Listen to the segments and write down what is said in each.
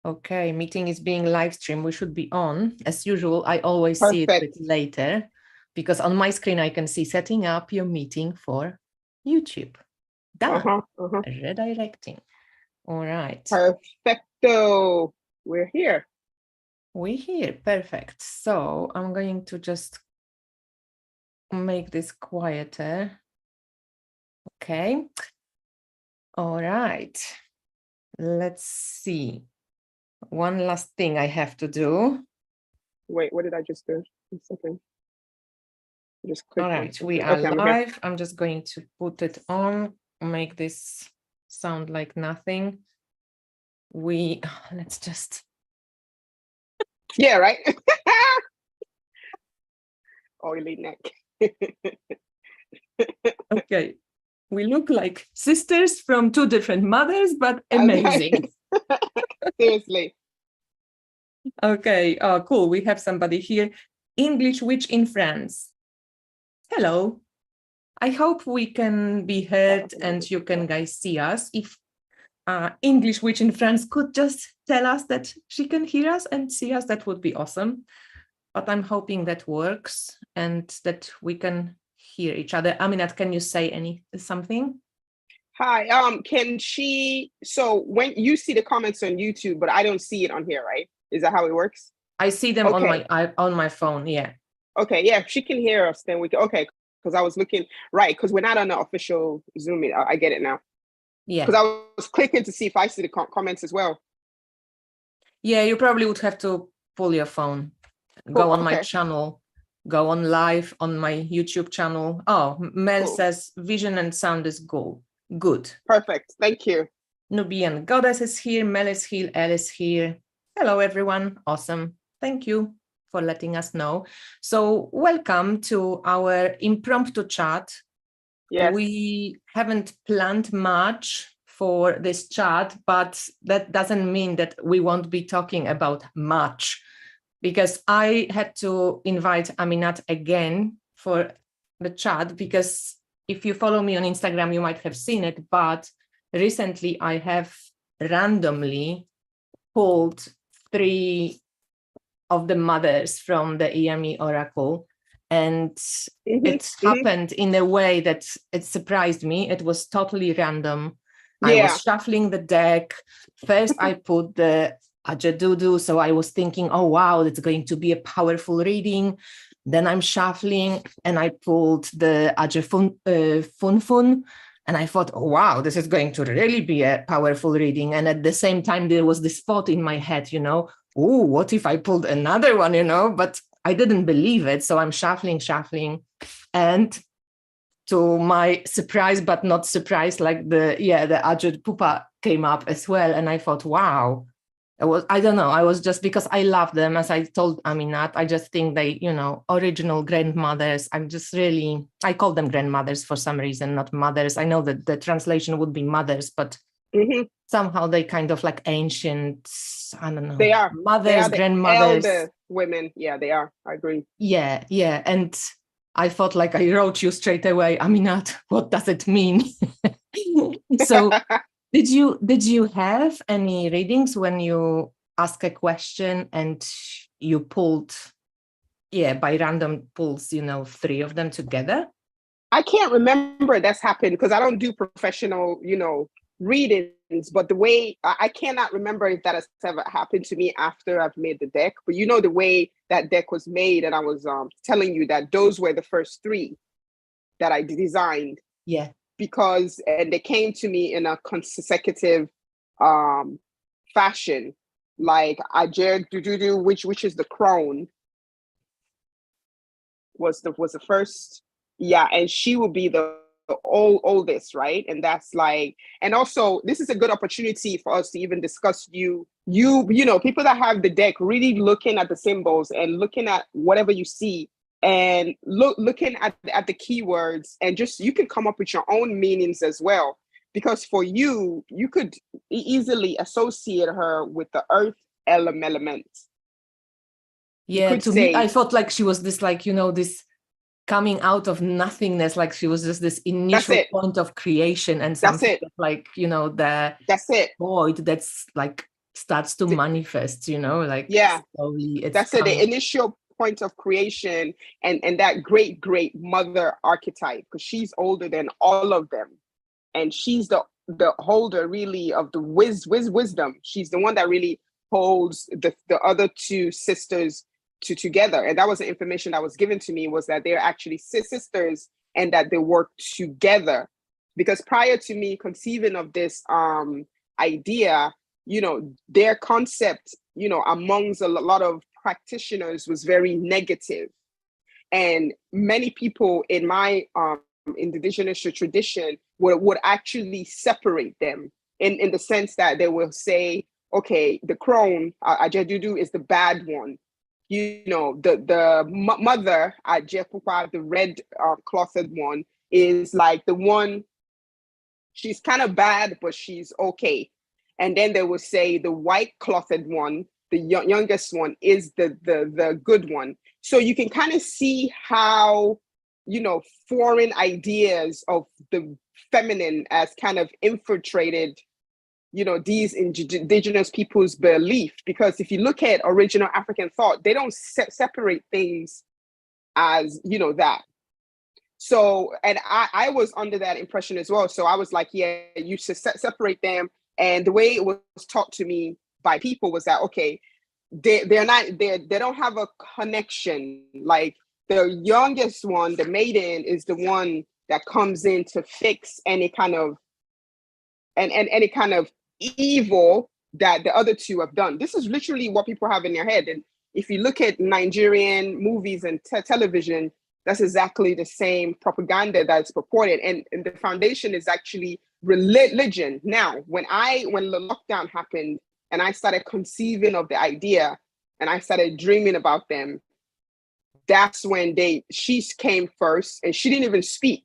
Okay, meeting is being live streamed. We should be on. As usual, I always see it a bit later because on my screen I can see setting up your meeting for YouTube. Done. Redirecting. All right. Perfecto. We're here. We're here. Perfect. So I'm going to just make this quieter. Okay. All right. Let's see. One last thing I have to do. Wait, what did I just do? A second. Just click. All right, we are live. I'm just going to put it on, make this sound like nothing. Let's just. Yeah, right. Oily neck. Okay. We look like sisters from two different mothers, but amazing. Seriously. Okay. Oh, cool. We have somebody here. English witch in France. Hello. I hope we can be heard and you can guys see us. If English witch in France could just tell us that she can hear us and see us, that would be awesome. But I'm hoping that works and that we can hear each other. Aminat, can you say something? Hi, can she, so when you see the comments on YouTube, but I don't see it on here, right? Is that how it works? I see them on my phone, yeah. Okay, yeah, if she can hear us, then we can, okay, because I was looking, right, because we're not on the official Zoom, I get it now. Yeah. Because I was clicking to see if I see the comments as well. Yeah, you probably would have to pull your phone, go on my channel, go on live on my YouTube channel. Oh, Mel says vision and sound is good. Perfect, thank you. Nubian Goddess is here, Mel is here, Elle is here. Hello, everyone. Awesome. Thank you for letting us know. So welcome to our impromptu chat. Yes. We haven't planned much for this chat, but that doesn't mean that we won't be talking about much, because I had to invite Aminat again for the chat, because if you follow me on Instagram, you might have seen it, but recently I have randomly pulled 3 of the mothers from the Theiyamioracle. And it happened in a way that it surprised me. It was totally random. Yeah. I was shuffling the deck. First, I put the Ajadudu. So I was thinking, oh, wow, that's going to be a powerful reading. Then I'm shuffling and I pulled the Funfun. And I thought, oh, wow, this is going to really be a powerful reading. And at the same time, there was this thought in my head, oh, what if I pulled another one, but I didn't believe it. So I'm shuffling. And to my surprise, but not surprise, like the Ajud Pupa came up as well. And I thought, wow, I don't know. I was just, because I love them, as I told Aminat, I just think they, original grandmothers. I call them grandmothers for some reason, not mothers. I know that the translation would be mothers, but somehow they kind of like ancient, I don't know. They are mothers, grandmothers. Elder women. Yeah, they are. I agree. Yeah. And I thought, like, I wrote you straight away, Aminat, what does it mean? So did you have any readings when you ask a question and you pulled, by random pulls, 3 of them together? I can't remember that's happened because I don't do professional, readings, but the way I cannot remember if that has ever happened to me after I've made the deck. But the way that deck was made, and I was telling you that those were the first 3 that I designed. Yeah. Because they came to me in a consecutive fashion, like Ajadudu, which is the crone, was the first, and she will be the oldest, right? And that's like, and also this is a good opportunity for us to even discuss people that have the deck, really looking at the symbols and looking at whatever you see and looking at the keywords, and just you can come up with your own meanings as well, because for you could easily associate her with the earth element. Yeah, to me, I thought like she was this, like, this coming out of nothingness, like she was just this initial point of creation, and something that, like, that's it. Void that's like starts to manifest, you know, like slowly that's it, the initial point of creation, and that great mother archetype, because she's older than all of them, and she's the holder really of the wisdom. She's the one that really holds the other two sisters together. And that was the information that was given to me, was that they're actually sisters and that they work together. Because prior to me conceiving of this idea, you know, their concept, you know, amongst a lot of practitioners was very negative. And many people in my indigenous tradition would actually separate them in the sense that they will say, okay, the crone, Ajedudu, is the bad one. You know, the mother, Ajepupa, the red clothed one, is like the one, she's kind of bad, but she's okay. And then they will say the white clothed one, the youngest one, is the good one. So you can kind of see how, you know, foreign ideas of the feminine as kind of infiltrated, you know, these indigenous people's belief. Because if you look at original African thought, they don't separate things as, you know, that. So, and I was under that impression as well. So I was like, yeah, you should separate them. And the way it was taught to me by people was that, okay, they don't have a connection. Like the youngest one, the maiden, is the one that comes in to fix any kind of and any kind of evil that the other two have done. This is literally what people have in their head. And if you look at Nigerian movies and television, that's exactly the same propaganda that's purported. And the foundation is actually religion. Now, when the lockdown happened and I started conceiving of the idea and I started dreaming about them, that's when she came first, and she didn't even speak.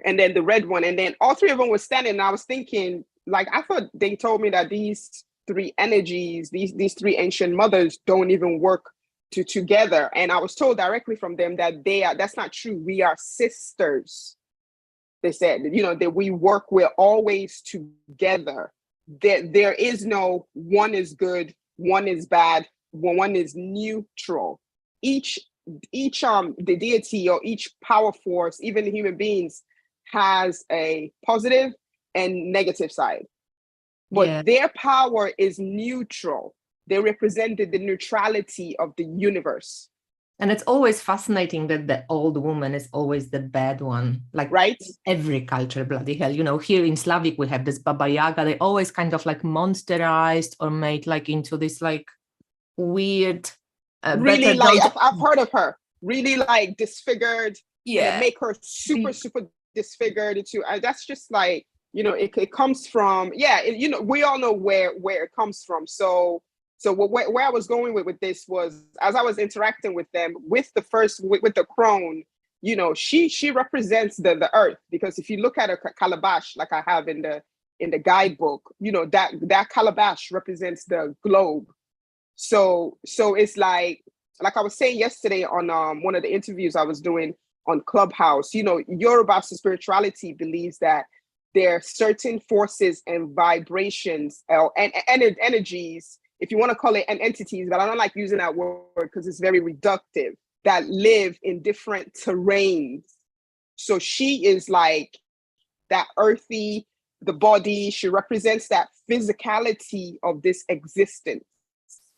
And then the red one, and then all three of them were standing. And I was thinking, like, I thought they told me that these three energies, these three ancient mothers, don't even work together. And I was told directly from them that that's not true. We are sisters. They said, you know, that we're always together. There is no one is good, one is bad, one is neutral. Each the deity or each power force, even the human beings, has a positive and negative side. But their power is neutral. They represented the neutrality of the universe. And it's always fascinating that the old woman is always the bad one. Like, right? Every culture, bloody hell. You know, here in Slavic, we have this Baba Yaga. They always kind of like monsterized or made like into this like weird. Really, like I've heard of her. Really, like disfigured. Yeah. And make her super disfigured into. That's just like, you know, it comes from. Yeah, you know, we all know where it comes from. So where I was going with this was, as I was interacting with them, with the crone, you know, she represents the earth, because if you look at a calabash, like I have in the guidebook, you know, that calabash represents the globe. So it's like I was saying yesterday on one of the interviews I was doing on Clubhouse, you know, Yoruba spirituality believes that there are certain forces and vibrations and energies, if you want to call it entities, but I don't like using that word because it's very reductive, that live in different terrains. So she is like that earthy, the body, she represents that physicality of this existence.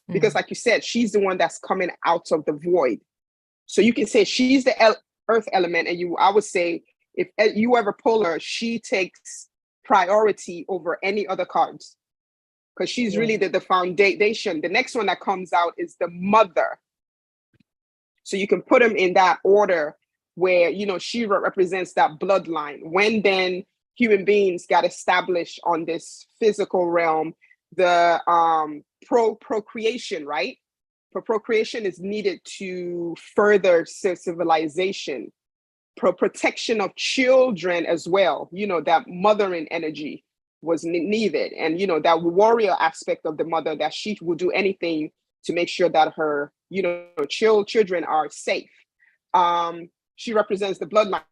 Because like you said, she's the one that's coming out of the void. So you can say she's the earth element, and I would say if you ever pull her, she takes priority over any other cards. Because she's really the foundation. The next one that comes out is the mother. So you can put them in that order where, you know, she represents that bloodline. When then human beings got established on this physical realm, the procreation, right? For procreation is needed to further civilization. Protection of children as well. You know, that mothering energy was needed, and you know, that warrior aspect of the mother, that she will do anything to make sure that her, you know, children are safe. She represents the bloodline,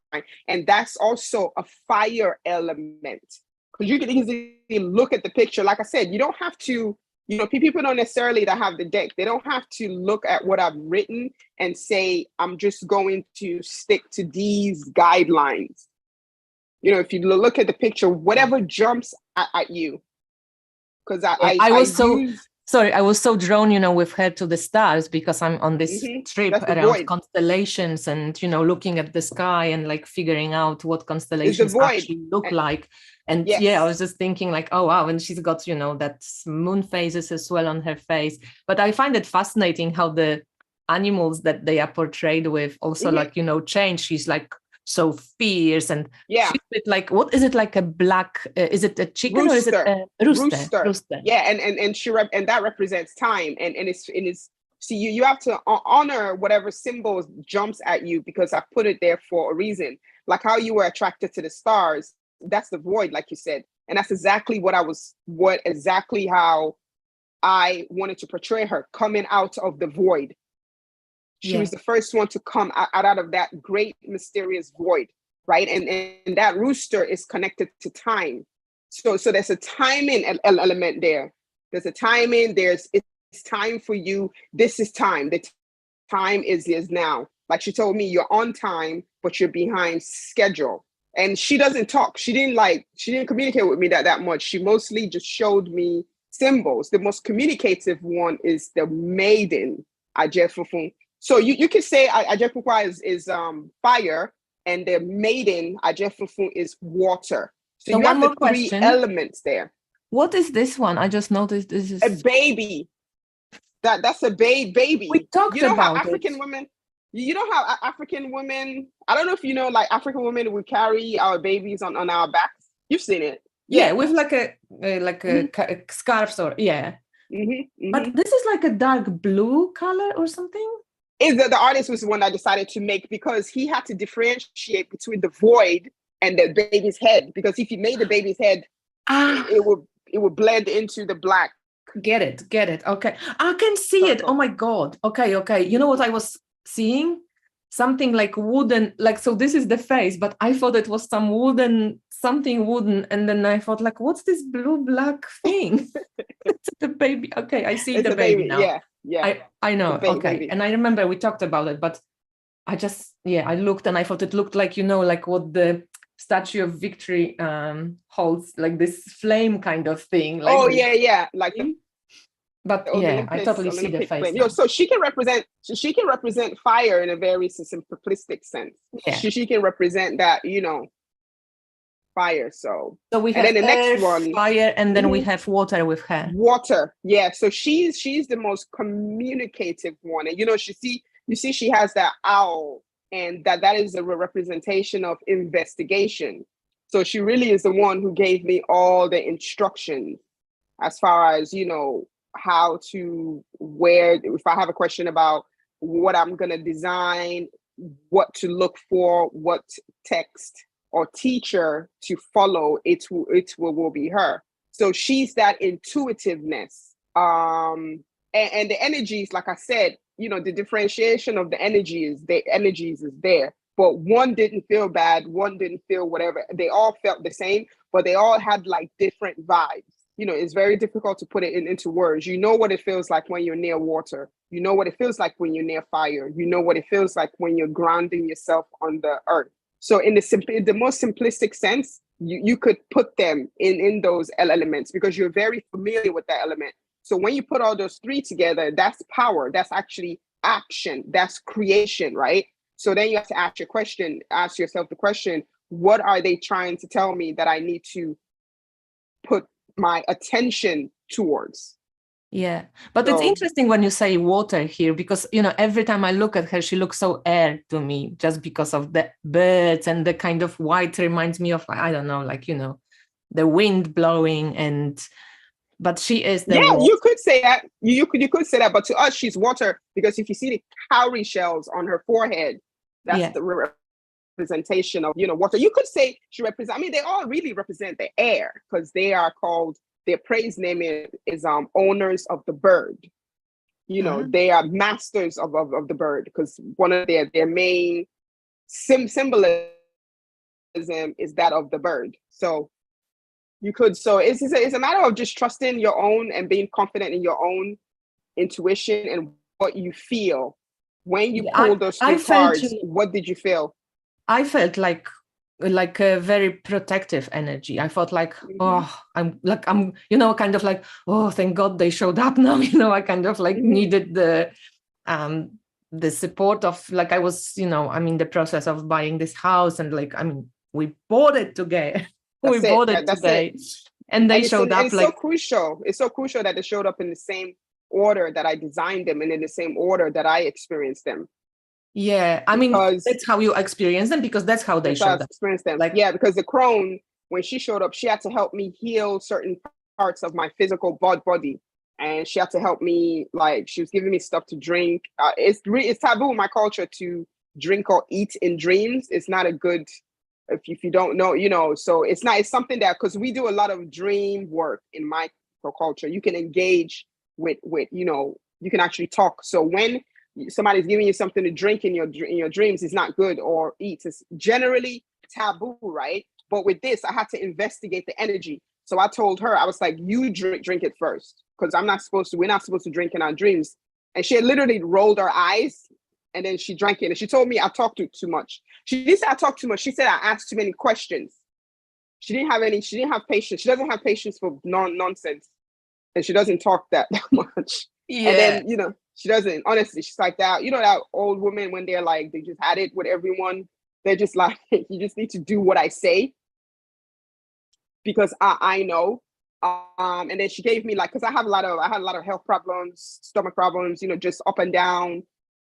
and that's also a fire element, because you can easily look at the picture. Like I said, you don't have to, people don't necessarily that have the deck, they don't have to look at what I've written and say, I'm just going to stick to these guidelines. If you look at the picture, whatever jumps at you, because I was so drawn, with her to the stars, because I'm on this trip around constellations and, looking at the sky and like figuring out what constellations actually look like. And I was just thinking like, oh, wow. And she's got, that moon phases as well on her face. But I find it fascinating how the animals that they are portrayed with also like, change. She's like so fierce, and she's a bit like, what is it, like a black, is it a chicken rooster. Or is it a rooster? Yeah, and that represents time, and it's see, you have to honor whatever symbol jumps at you, because I put it there for a reason. Like how you were attracted to the stars, that's the void, like you said, and that's exactly exactly how I wanted to portray her, coming out of the void. She was the first one to come out of that great mysterious void, right? And that rooster is connected to time. So there's a timing element there. There's a timing. It's time for you. This is time. The time is now. Like she told me, you're on time, but you're behind schedule. And she doesn't talk. She didn't communicate with me that much. She mostly just showed me symbols. The most communicative one is the maiden, Ajefufun. So you could say Ajefufun is fire, and the maiden Ajefufun is water. So you have the three elements there. What is this one? I just noticed this is a baby. That's a baby. We talked about African women. You know how African women, I don't know if you know, like African women would carry our babies on our backs. You've seen it. Yeah, with like a scarf or But this is like a dark blue color or something? Is that the artist was the one that decided to make, because he had to differentiate between the void and the baby's head, because if he made the baby's head, it would blend into the black. Get it. Okay, I can see it. Oh my God. Okay. You know what I was seeing? Something like wooden, like, so this is the face, but I thought it was something wooden, and then I thought like, what's this blue black thing? It's the baby. Okay, I see the baby now. Yeah, I know. Okay, and I remember we talked about it, but I just I looked and I thought it looked like, like what the Statue of Victory holds, like this flame kind of thing. Like like. But I totally see the face. So she can represent fire in a very simplistic sense. Yeah. She can represent that, fire. So we have the next one, fire, and then we have water with her. Water, yeah. So she's the most communicative one, and you see she has that owl, and that is a representation of investigation. So she really is the one who gave me all the instructions as far as how to wear. If I have a question about what I'm gonna design, what to look for, what text or teacher to follow, it will be her. So she's that intuitiveness. And the energies, like I said, the differentiation of the energies is there. But one didn't feel bad, one didn't feel whatever. They all felt the same, but they all had like different vibes. It's very difficult to put it into words. You know what it feels like when you're near water. You know what it feels like when you're near fire. You know what it feels like when you're grounding yourself on the earth. So in the most simplistic sense, you could put them in those elements, because you're very familiar with that element. So when you put all those three together, that's power. That's actually action. That's creation, right? So then you have to ask yourself the question, what are they trying to tell me that I need to put my attention towards? Yeah, but it's interesting when you say water here, because every time I look at her, she looks so air to me, just because of the birds, and the kind of white reminds me of, I don't know, like the wind blowing, but she is the water. You could say that. You could say that, but to us she's water, because if you see the cowrie shells on her forehead, that's the representation of water. You could say she represents, they all really represent the air, because they are called, their praise name is owners of the bird. They are masters of the bird, because one of their main symbolism is that of the bird. So You could. So it's a matter of just trusting your own and being confident in your own intuition and what you feel. When you pull those I three felt, cards, what did you feel? I felt like a very protective energy. I felt like, I'm kind of like, oh, thank God they showed up now. I kind of like needed the support of, like, I was, I'm in the process of buying this house, and like, I mean, we bought it together. We bought it today. And they showed up. It's like, so crucial. It's so crucial that they showed up in the same order that I designed them and in the same order that I experienced them. Yeah, I mean, that's how you experience them, because that's how they showed up. Them. Like, yeah, because the crone, when she showed up, she had to help me heal certain parts of my physical body, and she had to help me. Like, she was giving me stuff to drink. It's taboo in my culture to drink or eat in dreams. It's not a good, if you don't know, so it's not. It's something that, because we do a lot of dream work in my culture. You can engage with you can actually talk. So when somebody's giving you something to drink in your dreams, is not good, or eat, it's generally taboo, right? But with this, I had to investigate the energy. So I told her, I was like, you drink it first, because we're not supposed to drink in our dreams. And she had literally rolled her eyes, and then she drank it. And she told me I talked too much. She didn't say I talked too much. She said I asked too many questions. She didn't have patience. She doesn't have patience for nonsense. And she doesn't talk that much. Yeah. And then, she doesn't, honestly, she's like that. That old woman, when they're like, they just had it with everyone. They're just like, you just need to do what I say, because I know. And then she gave me, like, because I had a lot of health problems, stomach problems, just up and down.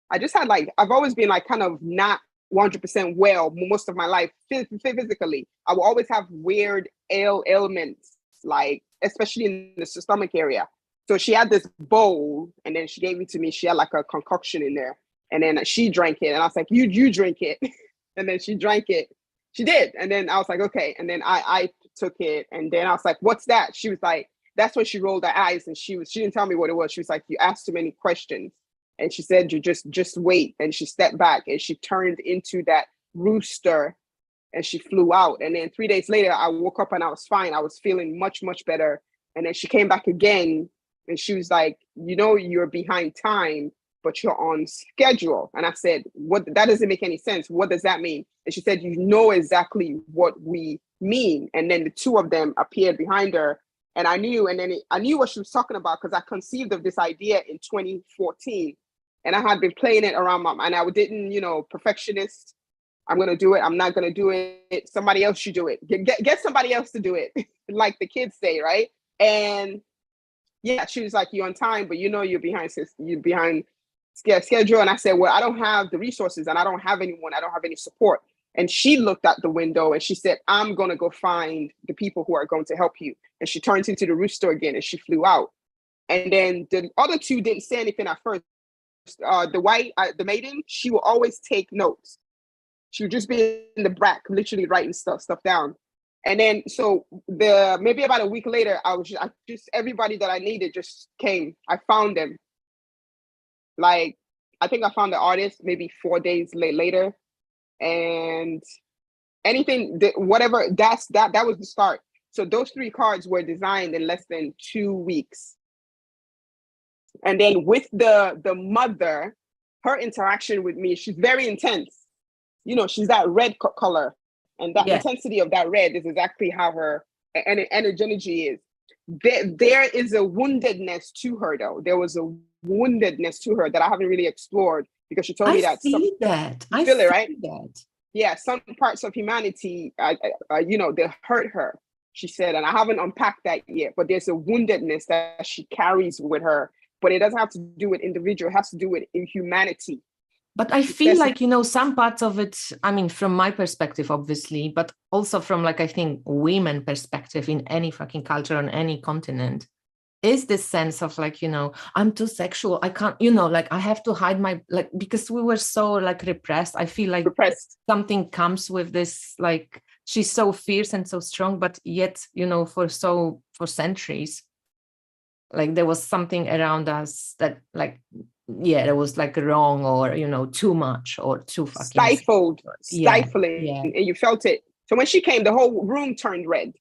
I just had, like, I've always been like kind of not 100% well most of my life physically. I will always have weird ailments, like, especially in the stomach area. So she had this bowl, and then she gave it to me. She had like a concoction in there, and then she drank it. And I was like, you drink it. And then she drank it. She did. And then I was like, okay. And then I took it. And then I was like, what's that? She was like, that's when she rolled her eyes, and she didn't tell me what it was. She was like, you asked too many questions. And she said, you just wait. And she stepped back, and she turned into that rooster, and she flew out. And then 3 days later, I woke up and I was fine. I was feeling much, much better. And then she came back again, and she was like, you're behind time, but you're on schedule. And I said, what? That doesn't make any sense. What does that mean? And she said, you know exactly what we mean. And then the two of them appeared behind her, and I knew. And then I knew what she was talking about, because I conceived of this idea in 2014, and I had been playing it around and I didn't, perfectionist. I'm going to do it. I'm not going to do it. Somebody else should do it. Get somebody else to do it. Like the kids say, right? And yeah, she was like, you're on time, but you're behind schedule. And I said, well, I don't have the resources, and I don't have anyone. I don't have any support. And she looked out the window, and she said, I'm going to go find the people who are going to help you. And she turned into the rooster again, and she flew out. And then the other two didn't say anything at first. The maiden, she will always take notes. She would just be in the back, literally writing stuff down. And then, so maybe about a week later, I just everybody that I needed just came. I found them. Like, I think I found the artist maybe 4 days later, and whatever. That was the start. So those 3 cards were designed in less than 2 weeks. And then with the mother, her interaction with me, she's very intense. She's that red color. And that intensity of that red is exactly how her energy is. There is a woundedness to her, though. There was a woundedness to her that I haven't really explored, because she told me that. I feel it, right? Yeah, some parts of humanity, they hurt her, she said, and I haven't unpacked that yet. But there's a woundedness that she carries with her. But it doesn't have to do with individual. It has to do with humanity. But I feel like, some parts of it, I mean, from my perspective, obviously, but also from, like, I think women perspective in any fucking culture on any continent, is this sense of, like, I'm too sexual. I can't, like, I have to hide my, like, because we were so, like, repressed. I feel like something comes with this, like, she's so fierce and so strong, but yet, for centuries, like, there was something around us that, like, it was, like, wrong, or too much, or too fucking stifling. Yeah. And you felt it. So when she came, the whole room turned red.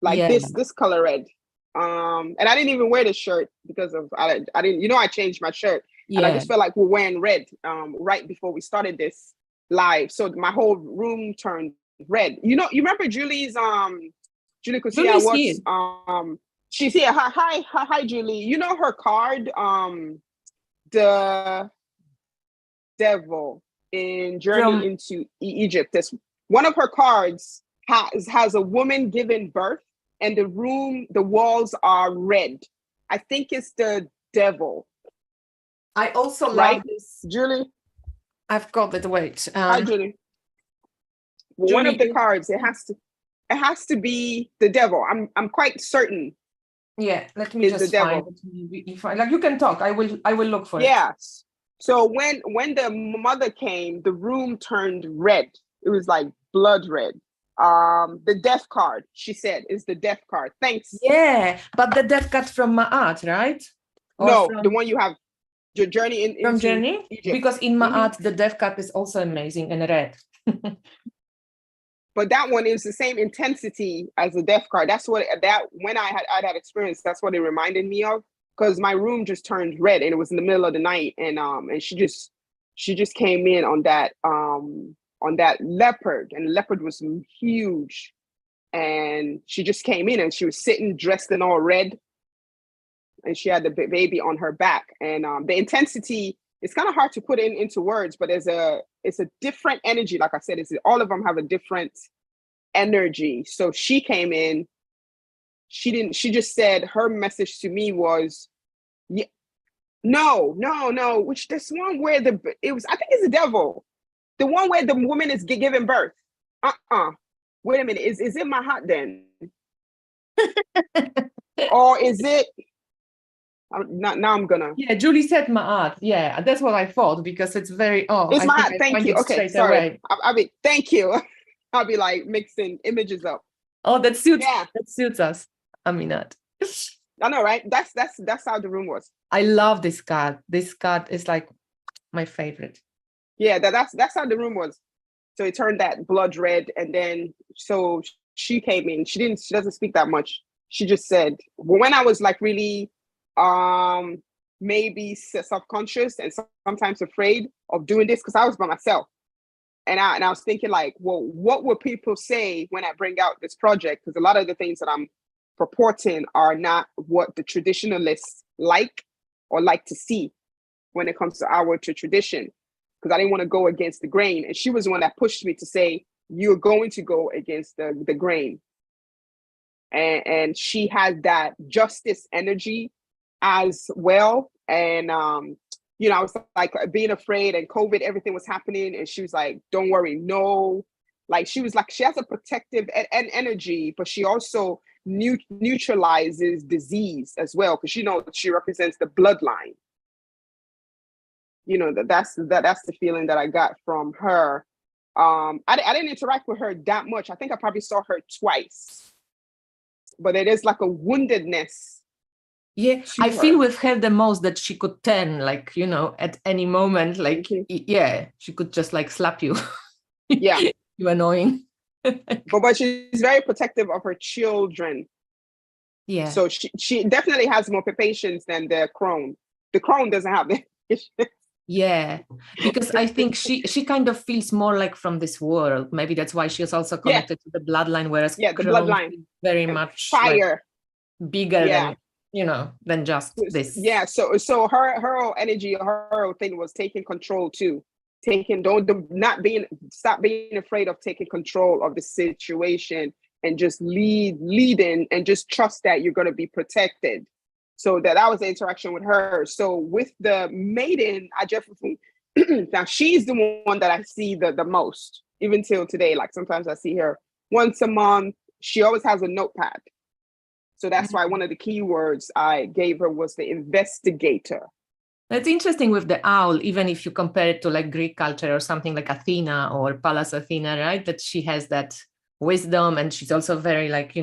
like Yeah. this color red. And I didn't even wear the shirt because of I didn't, I changed my shirt, and I Yeah. just felt like we're wearing red right before we started this live. So my whole room turned red. You remember Julie's Julie Julie's here. Cuccia-Watts, she's here. Hi, Julie. You know her card, the devil in Journey into Egypt. This one of her cards has a woman giving birth, and the walls are red. I think it's the devil. I also right? love this. Julie. I've got it. Wait. Hi, Julie. Well, one of the cards, it has to be the devil. I'm quite certain. Yeah, let me just find it. If you can talk, I will look for it. Yes. So when the mother came, the room turned red. It was like blood red. The death card, she said, is the death card. Thanks. Yeah, but the death card from Ma'at, right? Or the one you have, your journey from into Journey? Egypt. Because in Ma'at, the death card is also amazing and red. But that one is the same intensity as the death card. That's what when I had that experience, that's what it reminded me of. Because my room just turned red, and it was in the middle of the night, and she just came in on that leopard, and the leopard was huge, and she just came in, and she was sitting dressed in all red, and she had the baby on her back, and the intensity, it's kind of hard to put into words, but it's a different energy. Like I said, all of them have a different energy. So she came in, she just said, her message to me was, yeah, no, which this one where I think it's the devil. The one where the woman is giving birth. Wait a minute, is it my heart then? Or is it, now I'm gonna. Yeah, Julie said Ma'at. Yeah, that's what I thought, because it's very, it's Ma'at. Thank you. Okay, sorry. Away. I'll be, thank you. I'll be like mixing images up. Oh, that suits us, Aminat. I know, right? That's how the room was. I love this card. This card is like my favorite. Yeah, that's how the room was. So it turned that blood red, and then so she came in. She doesn't speak that much. She just said, when I was like really maybe self-conscious and sometimes afraid of doing this, because I was by myself, and I was thinking like, well, what will people say when I bring out this project? Because a lot of the things that I'm purporting are not what the traditionalists like or like to see when it comes to our tradition, because I didn't want to go against the grain. And she was the one that pushed me to say, you're going to go against the grain. And she had that justice energy as well. And, I was like being afraid, and COVID, everything was happening. And she was like, don't worry, no. Like, she was like, she has a protective energy, but she also neutralizes disease as well, because she represents the bloodline. That's the feeling that I got from her. I didn't interact with her that much. I think I probably saw her twice, but it is like a woundedness. Yeah, I feel with her the most that she could turn, like, at any moment, like, she could just like slap you. Yeah. You're annoying. but she's very protective of her children. Yeah. So she definitely has more patience than the crone. The crone doesn't have the Yeah, because I think she kind of feels more like from this world. Maybe that's why she is also connected to the bloodline, whereas the bloodline very much fire, like, bigger than than just this. Yeah, so her whole energy, her whole thing was taking control too. Stop being afraid of taking control of the situation, and just leading, and just trust that you're going to be protected. So that was the interaction with her. So with the maiden, I just now she's the one that I see the most, even till today. Like, sometimes I see her once a month. She always has a notepad. So that's why one of the keywords I gave her was the investigator. That's interesting with the owl, even if you compare it to like Greek culture or something like Athena or Pallas Athena, right? That she has that wisdom, and she's also very like,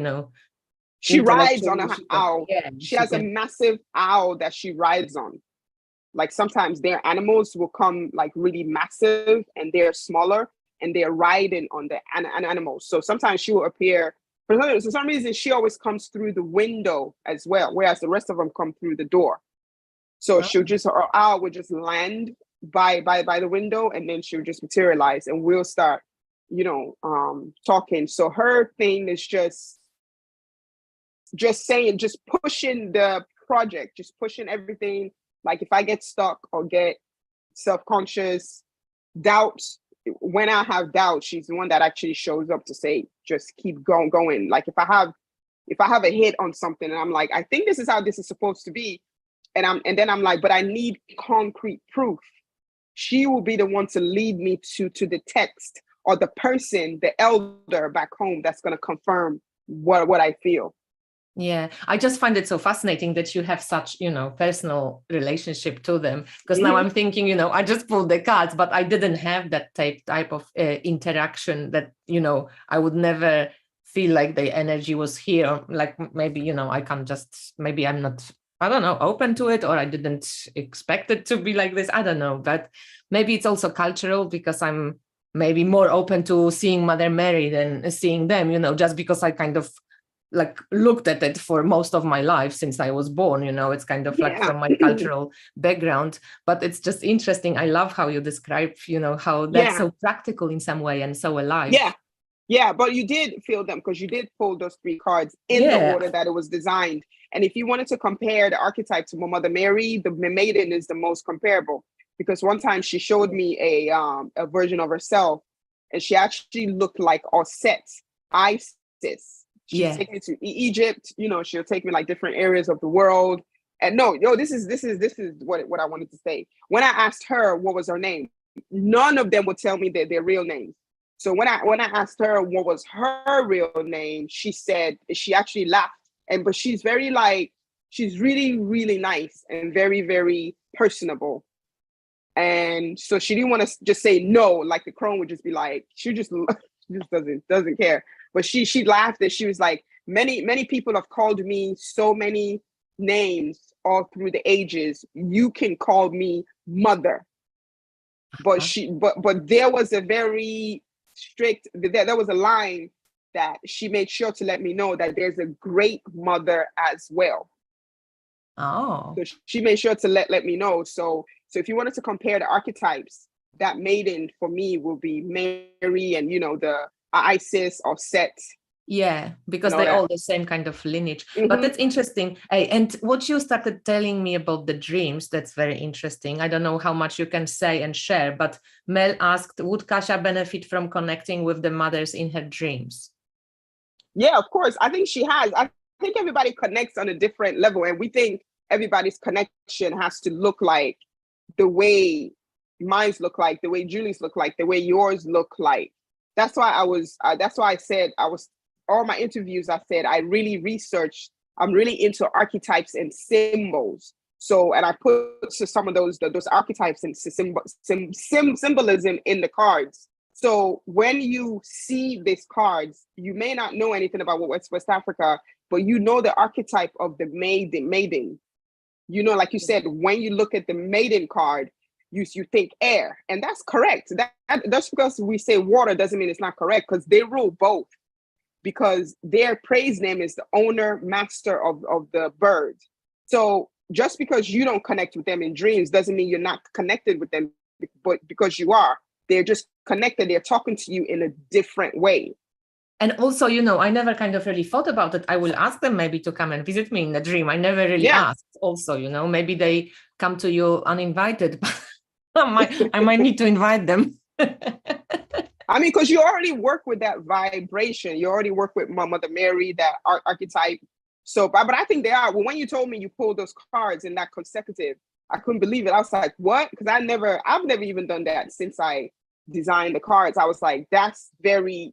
she rides on an owl. Yeah, she has a massive owl that she rides on. Like, sometimes their animals will come like really massive, and they're smaller, and they're riding on the animals. So sometimes she will appear for some reason, she always comes through the window as well, whereas the rest of them come through the door. So she'll just, or owl would just land by the window, and then she'll just materialize, and we'll start, talking. So her thing is just saying, just pushing the project, just pushing everything. Like if I get stuck or get self-conscious, doubts, when I have doubt, she's the one that actually shows up to say, just keep going. Like if I have a hit on something and I'm like, I think this is how this is supposed to be, and then I'm like, but I need concrete proof. She will be the one to lead me to the text or the person, the elder back home that's going to confirm what I feel. Yeah, I just find it so fascinating that you have such, personal relationship to them. Because now I'm thinking, I just pulled the cards, but I didn't have that type of interaction that, I would never feel like the energy was here. Like maybe, I can just, maybe I'm not, I don't know, open to it, or I didn't expect it to be like this. I don't know, but maybe it's also cultural, because I'm maybe more open to seeing Mother Mary than seeing them, just because I kind of like looked at it for most of my life since I was born, it's kind of like from my cultural background. But it's just interesting. I love how you describe, how that's so practical in some way and so alive. Yeah, but you did feel them because you did pull those 3 cards in the order that it was designed. And if you wanted to compare the archetype to Mother Mary, the maiden is the most comparable, because one time she showed me a version of herself, and she actually looked like Osset, Isis. She'll take me to Egypt, she'll take me like different areas of the world. And this is what I wanted to say. When I asked her what was her name, none of them would tell me their real names. So when I asked her what was her real name, she said, she actually laughed. But she's very she's really, really nice and very, very personable. And so she didn't want to just say no, like the crone would just be like, she just doesn't care. But she laughed, and she was like, many people have called me so many names all through the ages. You can call me mother. But but there was a very strict, there was a line that she made sure to let me know that there's a great mother as well. Oh. So she made sure to let me know. So if you wanted to compare the archetypes, that maiden for me will be Mary, and the Isis or Set. Yeah, because they're all the same kind of lineage. But that's interesting. Hey, and what you started telling me about the dreams, that's very interesting. I don't know how much you can say and share, but Mel asked, would Kasia benefit from connecting with the mothers in her dreams? Yeah, of course. I think she has. I think everybody connects on a different level, and we think everybody's connection has to look like the way mine's look like, the way Julie's look like, the way yours look like. That's why I said all my interviews, I said, I really researched, I'm really into archetypes and symbols. So, and I put some of those archetypes and symbolism in the cards. So when you see these cards, you may not know anything about West Africa, but the archetype of the maiden. Like you said, when you look at the maiden card, you think air, and that's correct. That's because we say water doesn't mean it's not correct, because they rule both, because their praise name is the owner, master of the bird. So just because you don't connect with them in dreams doesn't mean you're not connected with them, but because you are, they're just connected. They're talking to you in a different way. And also, I never kind of really thought about it. I will ask them maybe to come and visit me in a dream. I never really asked also, maybe they come to you uninvited. I might need to invite them. I mean, because you already work with that vibration. You already work with Mother Mary, that archetype. So, but I think they are. Well, when you told me you pulled those cards in that consecutive, I couldn't believe it. I was like, what? Because I've never even done that since I designed the cards. I was like, that's very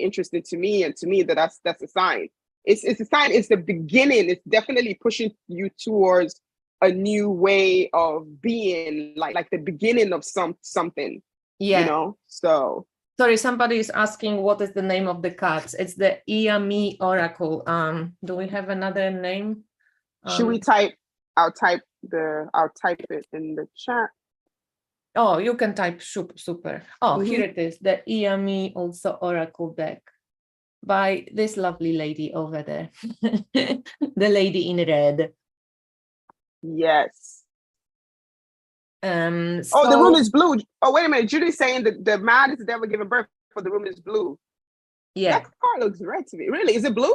interesting to me, and to me that's a sign. It's a sign. It's the beginning. It's definitely pushing you towards a new way of being, like the beginning of something. Yeah. So sorry, somebody is asking what is the name of the cards. It's the Theiyamioracle. Do we have another name? Should we type? I'll type it in the chat. Oh, you can type super. Oh, here it is, the Theiyami also Oracle deck. by this lovely lady over there. The lady in red. Yes. So, Oh, the room is blue. Oh, wait a minute. Julie's saying that the man is the devil giving birth, but the room is blue. yeah. That card looks red to me. Really? Is it blue?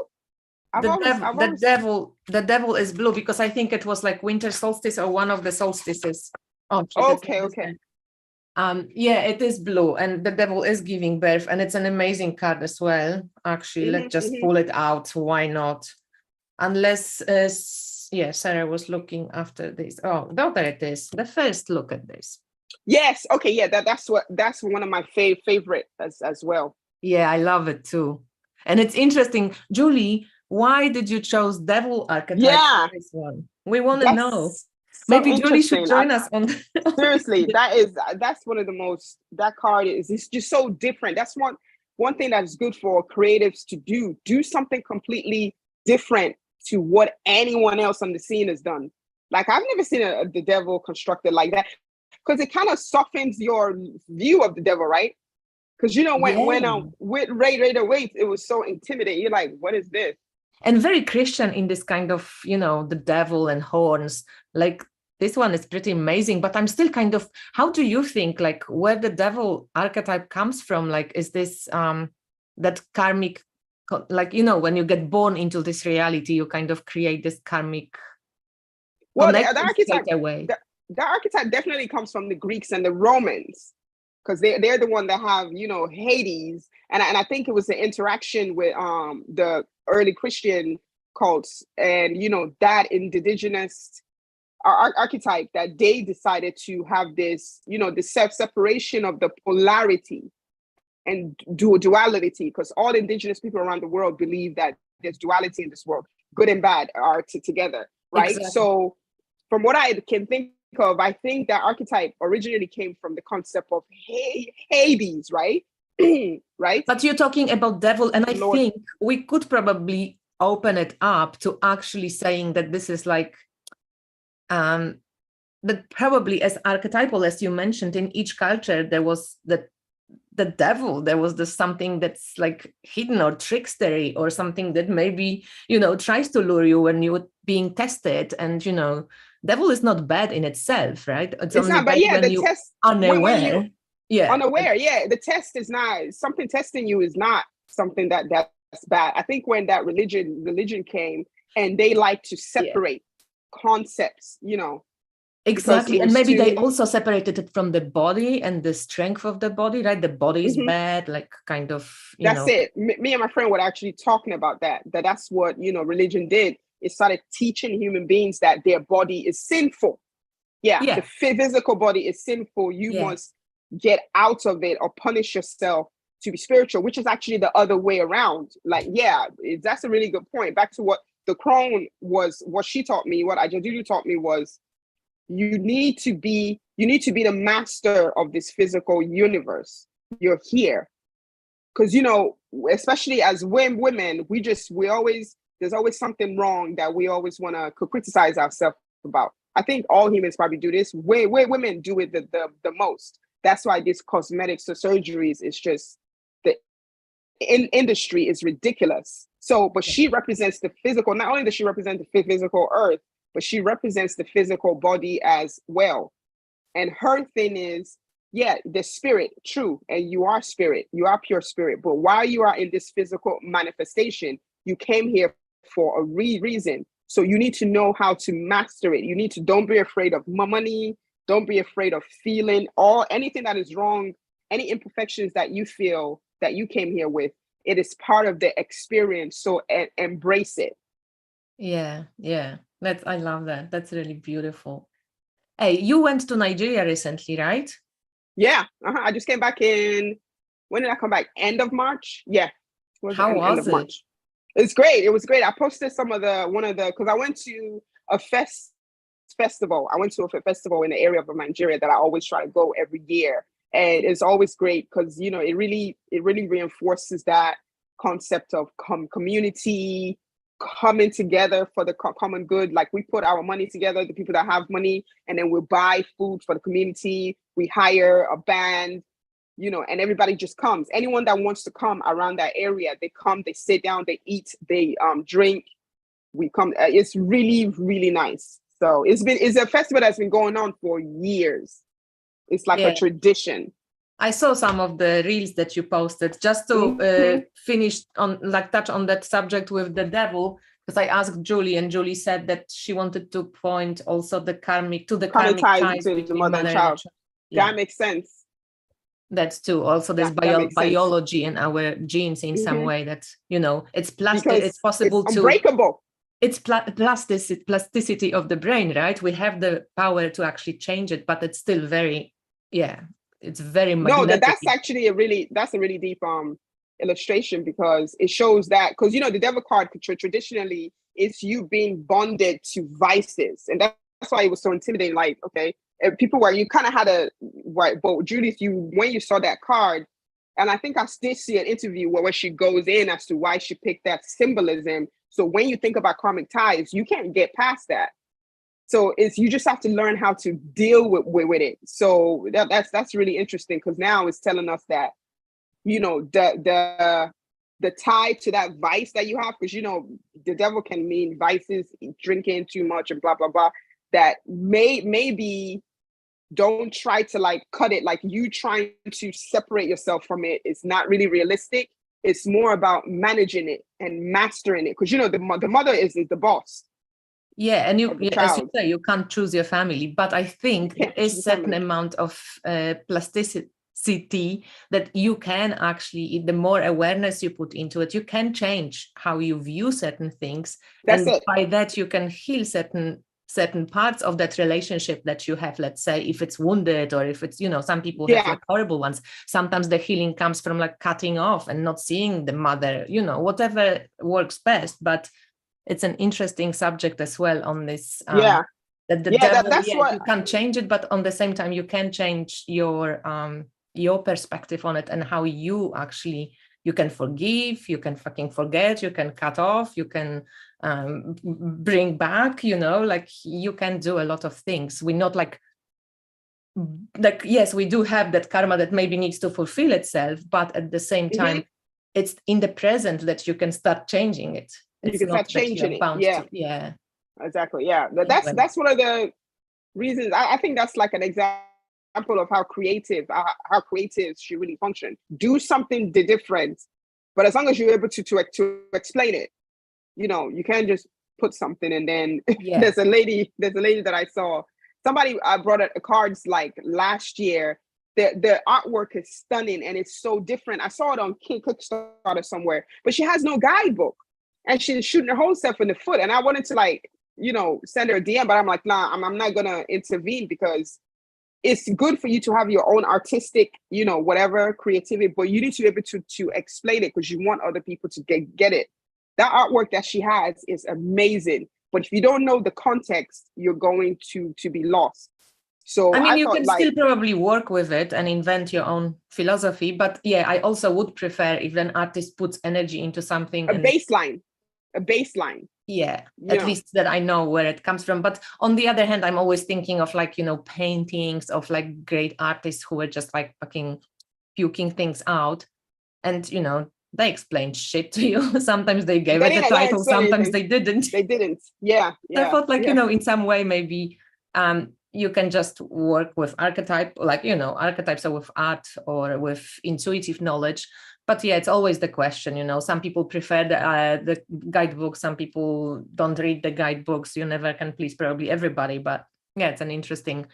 The devil is blue, because I think it was like winter solstice or one of the solstices. Oh, okay. Yeah, it is blue, and the devil is giving birth, and it's an amazing card as well. Actually, let's just pull it out. Why not? Unless, Sarah was looking after this. Oh, no, there it is. The first look at this. Yes. Okay. Yeah. That's one of my favorite as well. Yeah, I love it too. And it's interesting, Julie. Why did you choose devil archetype for this one? We want to know. Maybe Julie should join us on. Seriously, that's one of the most. That card it's just so different. That's one thing that's good for creatives to do something completely different to what anyone else on the scene has done. Like, I've never seen the devil constructed like that, because it kind of softens your view of the devil, right? Because when with Raider Waite, it was so intimidating. You're like, what is this? And very Christian in this kind of, the devil and horns. Like, this one is pretty amazing, but I'm still kind of, how do you think, like, where the devil archetype comes from? Like, is this that karmic, like, when you get born into this reality, you kind of create this karmic. Well, the archetype definitely comes from the Greeks and the Romans, because they're the one that have, Hades. And I think it was the interaction with the early Christian cults and, that indigenous archetype, that they decided to have this, the separation of the polarity and duality, because all indigenous people around the world believe that there's duality in this world. Good and bad are together, right? Exactly. So from what I can think of, I think that archetype originally came from the concept of Hades, right? Right? But you're talking about devil, and I think we could probably open it up to actually saying that this is like, that probably as archetypal, as you mentioned, in each culture, there was the devil, there was something that's like hidden or trickstery, or something that maybe, tries to lure you when you're being tested. And, devil is not bad in itself, right? It's only not, but yeah, the test, unaware. Unaware. Yeah. The test is not something testing you, is not something that's bad. I think when that religion came, and they like to separate concepts, Exactly. And maybe they also separated it from the body and the strength of the body, right? The body is bad, like, kind of, that's it. Me and my friend were actually talking about that's what, religion did. It started teaching human beings that their body is sinful. Yeah. The physical body is sinful. You must get out of it or punish yourself to be spiritual, which is actually the other way around. Like, that's a really good point. Back to what the crone was, what she taught me, what Ajadulu taught me was, you need to be the master of this physical universe. You're here. Because, especially as women, there's always something wrong that we always want to criticize ourselves about. I think all humans probably do this. Way women do it the most. That's why this cosmetic surgeries is just, the industry is ridiculous. So, but she represents the physical. Not only does she represent the physical earth, but she represents the physical body as well. And her thing is, the spirit, true. And you are spirit, you are pure spirit. But while you are in this physical manifestation, you came here for a reason. So you need to know how to master it. Don't be afraid of money. Don't be afraid of feeling anything that is wrong, any imperfections that you feel that you came here with. It is part of the experience. So embrace it. Yeah. I love that. That's really beautiful. Hey, you went to Nigeria recently, right? Yeah. I just came back when did I come back? End of March? Yeah. How was it? March. It's great. It was great. I posted because I went to a festival. I went to a festival in the area of Nigeria that I always try to go every year. And it's always great because, it really reinforces that concept of community, coming together for the common good. Like, we put our money together, the people that have money, and then we'll buy food for the community. We hire a band, and everybody just comes. Anyone that wants to come around that area, they come, they sit down, they eat, they drink. We come. It's really, really nice. So it's a festival that's been going on for years. It's like a tradition. I saw some of the reels that you posted. Just to finish on, like, touch on that subject with the devil, because I asked Julie, and Julie said that she wanted to point also the karmic ties to the mother and child. That makes sense. That's too. Also, there's biology in our genes in some way that, it's plastic. It's possible it's unbreakable. It's plasticity of the brain, right? We have the power to actually change it, but it's still very, it's very magnetic. No, that's actually a really deep illustration, because it shows that, because the devil card traditionally is you being bonded to vices, and that's why it was so intimidating. Like, okay, people were, you kind of had a right, but Julie, when you saw that card, and I think I did see an interview where she goes in as to why she picked that symbolism. So when you think about karmic ties, you can't get past that. So you just have to learn how to deal with it. So that's really interesting, because now it's telling us that, the tie to that vice that you have, because the devil can mean vices, drinking too much and blah blah blah. That maybe don't try to like cut it. Like, you trying to separate yourself from it is not really realistic. It's more about managing it and mastering it, because the mother is the boss. Yeah, and as you say, you can't choose your family, but I think there is a certain amount of plasticity that you can actually, the more awareness you put into it, you can change how you view certain things. By that you can heal certain parts of that relationship that you have. Let's say if it's wounded, or if it's, some people have like horrible ones. Sometimes the healing comes from like cutting off and not seeing the mother, whatever works best. But it's an interesting subject as well on this. That the devil, you can't change it, but on the same time you can change your perspective on it, and how you actually, you can forgive, you can fucking forget, you can cut off, you can bring back, like you can do a lot of things. We're not like, yes, we do have that karma that maybe needs to fulfill itself, but at the same time, it's in the present that you can start changing it. You can start changing it. Exactly. Yeah. That's one of the reasons. I think that's like an example of how creatives should really function. Do something different, but as long as you're able to explain it, you can't just put something and then there's a lady that I saw. Somebody brought a cards like last year. The artwork is stunning and it's so different. I saw it on Kickstarter somewhere, but she has no guidebook. And she's shooting her whole self in the foot. And I wanted to send her a DM, but I'm like, nah, I'm not gonna intervene, because it's good for you to have your own artistic, whatever creativity, but you need to be able to explain it, because you want other people to get it. That artwork that she has is amazing, but if you don't know the context, you're going to be lost. So you can still probably work with it and invent your own philosophy, but I also would prefer if an artist puts energy into something. A baseline. At least that I know where it comes from. But on the other hand, I'm always thinking of paintings of like great artists who were just like fucking puking things out, and they explained shit to you. Sometimes they gave it a title, sometimes they didn't. I thought in some way maybe you can just work with archetype, archetypes are with art or with intuitive knowledge. But it's always the question, some people prefer the guidebook, some people don't read the guidebooks. You never can please probably everybody, but it's an interesting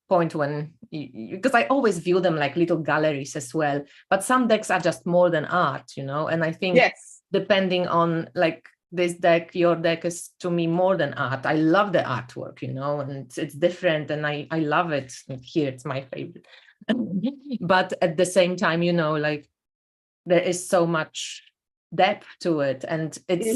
point when because I always view them like little galleries as well. But some decks are just more than art, and I think depending on like this deck, your deck is to me more than art. I love the artwork, and it's different, and I love it. Here it's my favorite. But at the same time, like there is so much depth to it, and it's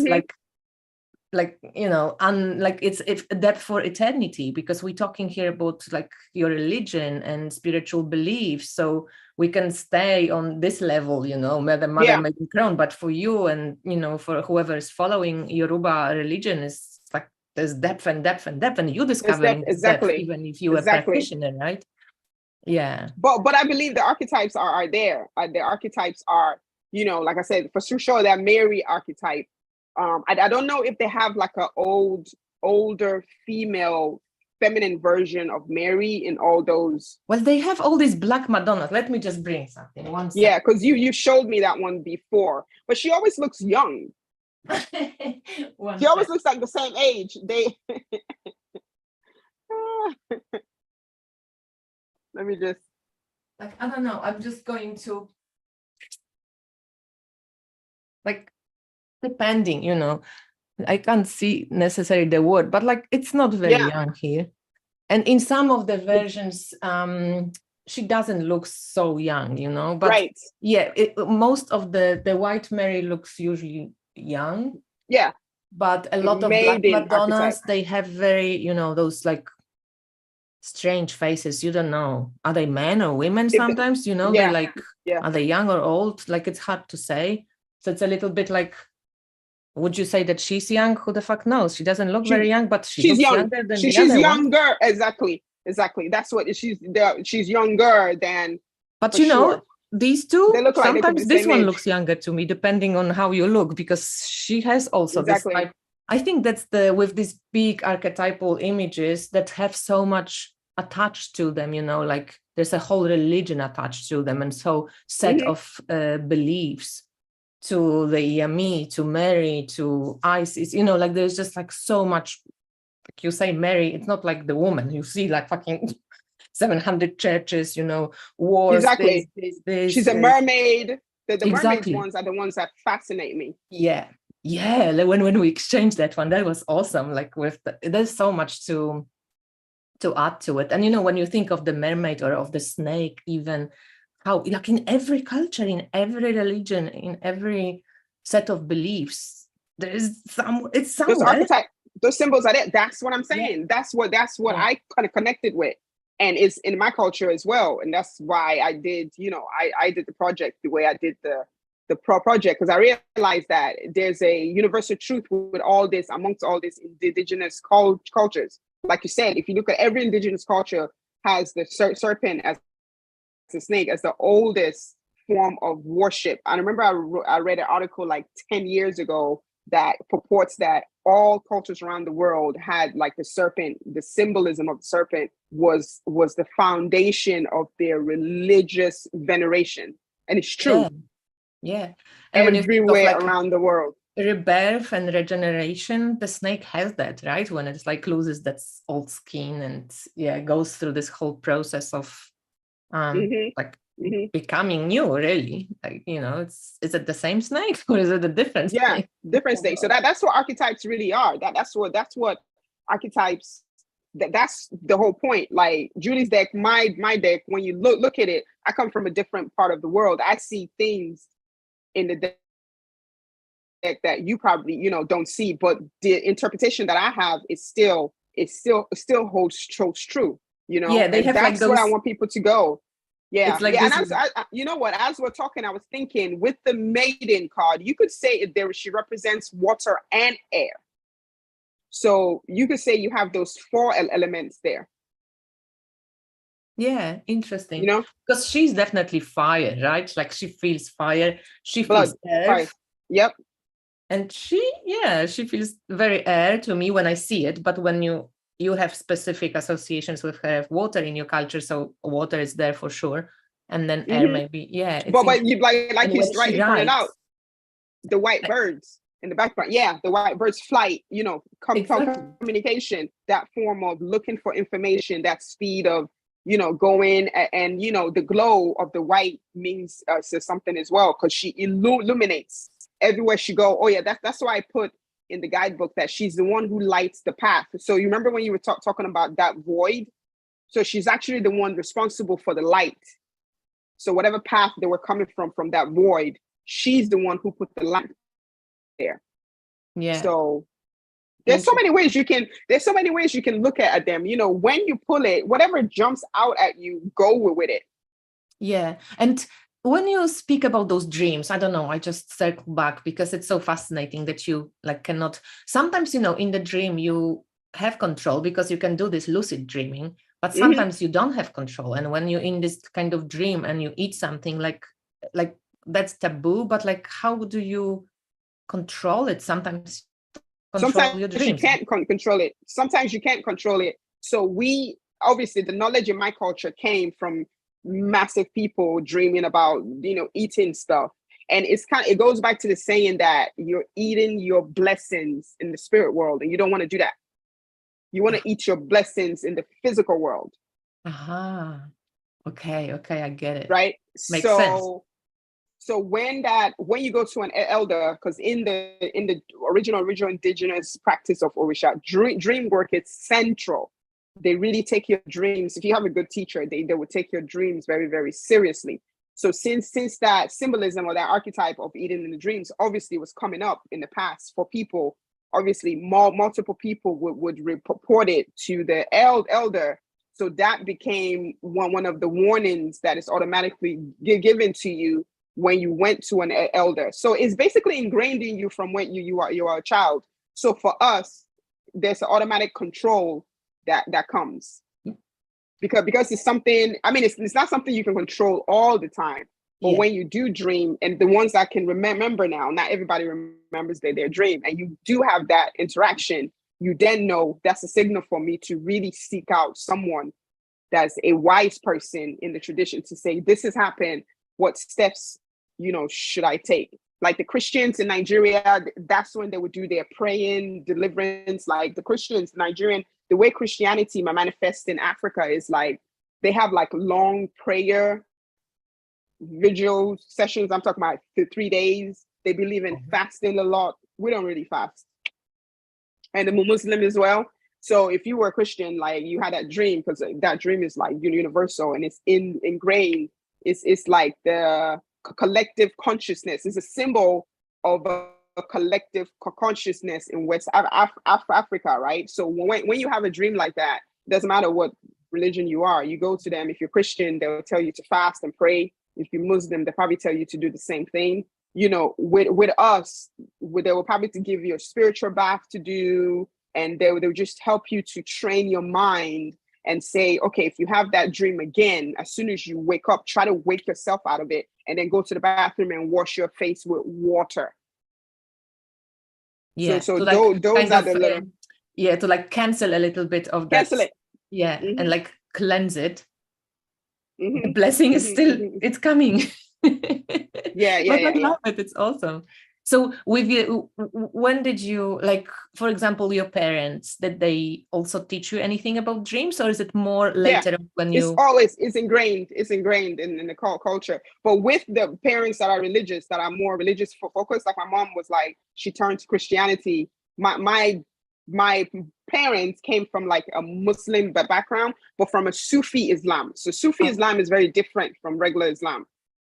it's depth for eternity, because we're talking here about like your religion and spiritual beliefs. So we can stay on this level, may the mother may be crowned, but for you and for whoever is following Yoruba religion, is like there's depth and depth and depth, and you discovering depth, even if you are a practitioner, right? Yeah. But I believe the archetypes are there. The archetypes are, you know, like I said, for sure that Mary archetype. I don't know if they have like a older female feminine version of Mary in all those. Well, they have all these black Madonnas. Let me just bring something. One second. Yeah, because you showed me that one before, but she always looks young. She always looks like the same age. Let me just. Like, I don't know. I'm just going to, like, depending, you know, I can't see necessarily the word, but like, it's not very young here. And in some of the versions, she doesn't look so young, you know, but yeah, most of the white Mary looks usually young. Yeah. But a lot of black Madonnas, they have very, you know, those like strange faces. You don't know, are they men or women sometimes, you know? They like, are they young or old? Like, it's hard to say. So it's a little bit like, would you say that she's young? Who the fuck knows? She doesn't look very young, but she's young. Younger than she's younger. Exactly. That's what she's younger than. But you know, these two, they look like sometimes this one looks younger to me, depending on how you look, because she has also this type. I think that's with these big archetypal images that have so much attached to them, you know, like there's a whole religion attached to them, and so set of beliefs to the Yami, to Mary, to Isis, you know, like there's just like so much, like you say, Mary, it's not like the woman, you see like fucking 700 churches, you know, wars. Exactly. She's a mermaid. The mermaid ones are the ones that fascinate me. Yeah. Yeah. When we exchanged that one, that was awesome. Like there's so much to add to it. And, you know, when you think of the mermaid or of the snake, even how, like in every culture, in every religion, in every set of beliefs, there's it's somewhere. Those symbols are there. That's what I'm saying. Yeah. That's what I kind of connected with. And it's in my culture as well. And that's why I did, you know, I did the project the way I did the project, because I realized that there's a universal truth with all this, amongst all these indigenous cultures. Like you said, if you look at every indigenous culture has the serpent as the snake as the oldest form of worship. I remember I read an article like 10 years ago that purports that all cultures around the world had like the serpent, the symbolism of the serpent was the foundation of their religious veneration. And it's true. Yeah. And everywhere around the world. Rebirth and regeneration, the snake has that, right? When it's like loses that old skin and goes through this whole process of becoming new, really. Like, you know, is it the same snake or is it a different snake? Different snake. So that's what archetypes really are. That's what archetypes, that's the whole point. Like Julie's deck, my deck, when you look at it, I come from a different part of the world. I see things in the deck that you probably, you know, don't see, but the interpretation that I have is still holds true, you know. Yeah, they have that's like those... what I want people to go. Yeah, it's like and you know what? As we're talking, I was thinking with the maiden card, you could say she represents water and air. So you could say you have those 4 elements there. Yeah, interesting. You know, because she's definitely fire, right? Like she feels fire. She feels earth. Fire. Yep. And she feels very air to me when I see it. But when you have specific associations with her water in your culture, so water is there for sure, and then air maybe, but you like you rightly pointed out, the white birds in the background, the white birds flight, you know, communication, that form of looking for information, that speed of, you know, going, and you know, the glow of the white means says something as well, because she illuminates everywhere she go. That's why I put in the guidebook that she's the one who lights the path. So you remember when you were talking about that void? So she's actually the one responsible for the light. So whatever path they were coming from that void, she's the one who put the light there. Yeah. So there's so many ways you can look at them. You know, when you pull it, whatever jumps out at you, go with it. Yeah. And when you speak about those dreams, I don't know, I just circle back because it's so fascinating that you like cannot, sometimes, you know, in the dream, you have control, because you can do this lucid dreaming, but sometimes you don't have control. And when you're in this kind of dream and you eat something, like that's taboo, but like, how do you control it? Sometimes control your dreams. You can't control it. Sometimes you can't control it. So we, obviously, the knowledge in my culture came from massive people dreaming about, eating stuff. And it goes back to the saying that you're eating your blessings in the spirit world, and you don't want to do that. You want to eat your blessings in the physical world. Okay, I get it. Right? Makes sense. So when you go to an elder, because in the original indigenous practice of Orisha, dream work is central. They really take your dreams. If you have a good teacher, they will take your dreams very, very seriously. So since that symbolism or that archetype of eating in the dreams obviously was coming up in the past for people, obviously multiple people would report it to the elder. So that became one of the warnings that is automatically given to you when you went to an elder. So it's basically ingrained in you from when you are a child. So for us, there's an automatic control that comes. Because it's something, it's not something you can control all the time. But when you do dream, and the ones that can remember now, not everybody remembers their dream, and you do have that interaction, you then know that's a signal for me to really seek out someone that's a wise person in the tradition to say, this has happened, what steps, should I take? Like the Christians in Nigeria, that's when they would do their praying, deliverance. Like the Christians, Nigerian, the way Christianity manifests in Africa is like, they have like long prayer, vigil sessions. I'm talking about 3 days. They believe in fasting a lot. We don't really fast. And the Muslim as well. So if you were a Christian, like you had that dream, because that dream is like universal and it's ingrained. It's like the collective consciousness. It's a symbol of a collective consciousness in West Africa, right? So when you have a dream like that, it doesn't matter what religion you are. You go to them. If you're Christian, they'll tell you to fast and pray. If you're Muslim, they'll probably tell you to do the same thing. With us, they will probably give you a spiritual bath to do, and they'll just help you to train your mind and say, okay, if you have that dream again, as soon as you wake up, try to wake yourself out of it, and then go to the bathroom and wash your face with water. Yeah. So those are the little. To like cancel a little bit of that. Cancel it. Yeah, and like cleanse it. The blessing is still, it's coming. Yeah. I love it. It's awesome. So with you, when did you, like, for example, your parents, did they also teach you anything about dreams, or is it more later when you? It's ingrained in the culture. But with the parents that are religious, that are more religious focused, like my mom was like, she turned to Christianity. My parents came from like a Muslim background, but from a Sufi Islam. So Sufi Islam is very different from regular Islam.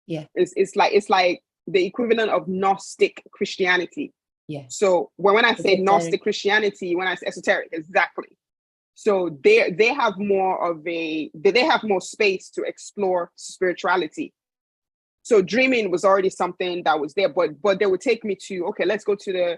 Yeah. It's like the equivalent of Gnostic Christianity. Yeah. So when I say Gnostic Christianity, when I say esoteric, exactly. So they have more space to explore spirituality. So dreaming was already something that was there, but they would take me to, okay, let's go to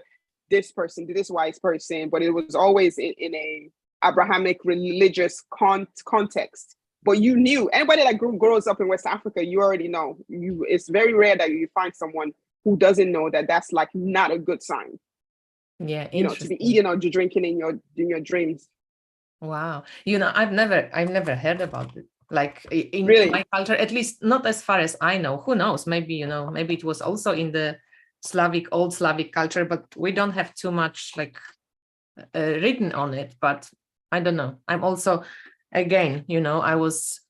this person, to this wise person, but it was always in a Abrahamic religious context. But you knew, anybody that grows up in West Africa, you already know. It's very rare that you find someone who doesn't know that that's like not a good sign. Yeah, to be eating or drinking in your dreams. Wow, I've never heard about it. Like in my culture, at least not as far as I know. Who knows? Maybe maybe it was also in the old Slavic culture, but we don't have too much like written on it. But I don't know. I'm also, again, I was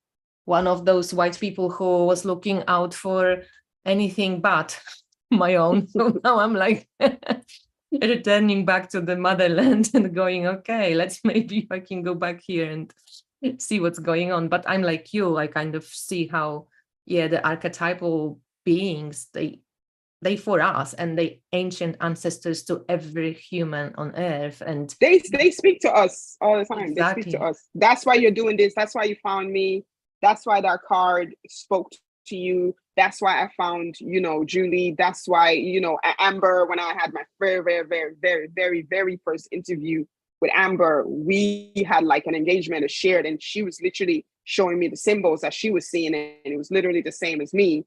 one of those white people who was looking out for anything but my own. So now I'm like returning back to the motherland and going, okay, maybe I can go back here and see what's going on. But I'm like you, I kind of see how, the archetypal beings, they for us, and the ancient ancestors to every human on earth, and they speak to us all the time. Exactly. They speak to us. That's why you're doing this. That's why you found me. That's why that card spoke to you. That's why I found Julie. That's why Amber, when I had my very, very, very, very, very, very first interview with Amber, we had like an engagement, a shared, and she was literally showing me the symbols that she was seeing, and it was literally the same as me,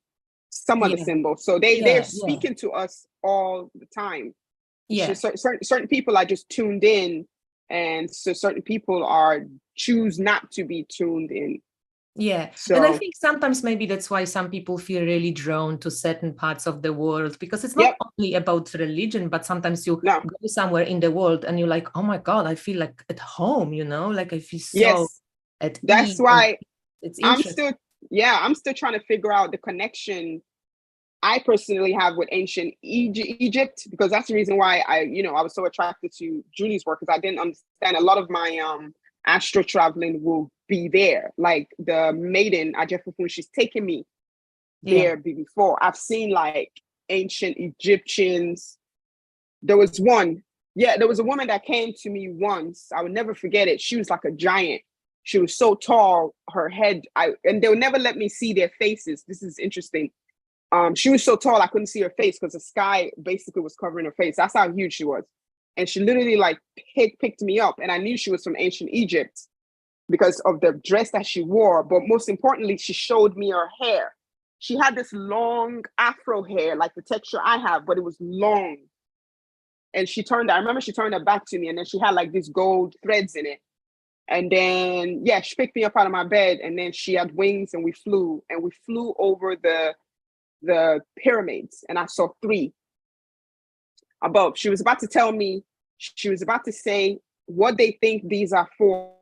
some of the Yeah. symbols. So they're Yeah. speaking to us all the time. Yeah. Certain people are just tuned in, and so certain people choose not to be tuned in. Yeah. So, and I think sometimes maybe that's why some people feel really drawn to certain parts of the world, because it's not yep, only about religion, but sometimes you no, go somewhere in the world and you're like, oh my God, I feel like at home, you know, like I feel so yes, at that's ease. And why it's I'm interesting. still trying to figure out the connection I personally have with ancient Egypt, because that's the reason why I was so attracted to Julie's work, because I didn't understand a lot of my astral traveling will be there. Like the maiden, Ajefufun, she's taken me Yeah. there before. I've seen like ancient Egyptians. There was a woman that came to me once. I would never forget it. She was like a giant. She was so tall, her head, and they'll never let me see their faces. This is interesting. She was so tall I couldn't see her face because the sky basically was covering her face. That's how huge she was. And she literally like picked me up, and I knew she was from ancient Egypt because of the dress that she wore. But most importantly, she showed me her hair. She had this long afro hair, like the texture I have, but it was long. And I remember she turned her back to me, and then she had like these gold threads in it. And then, yeah, she picked me up out of my bed, and then she had wings, and we flew over the pyramids, and I saw 3 above. She was about to say what they think these are for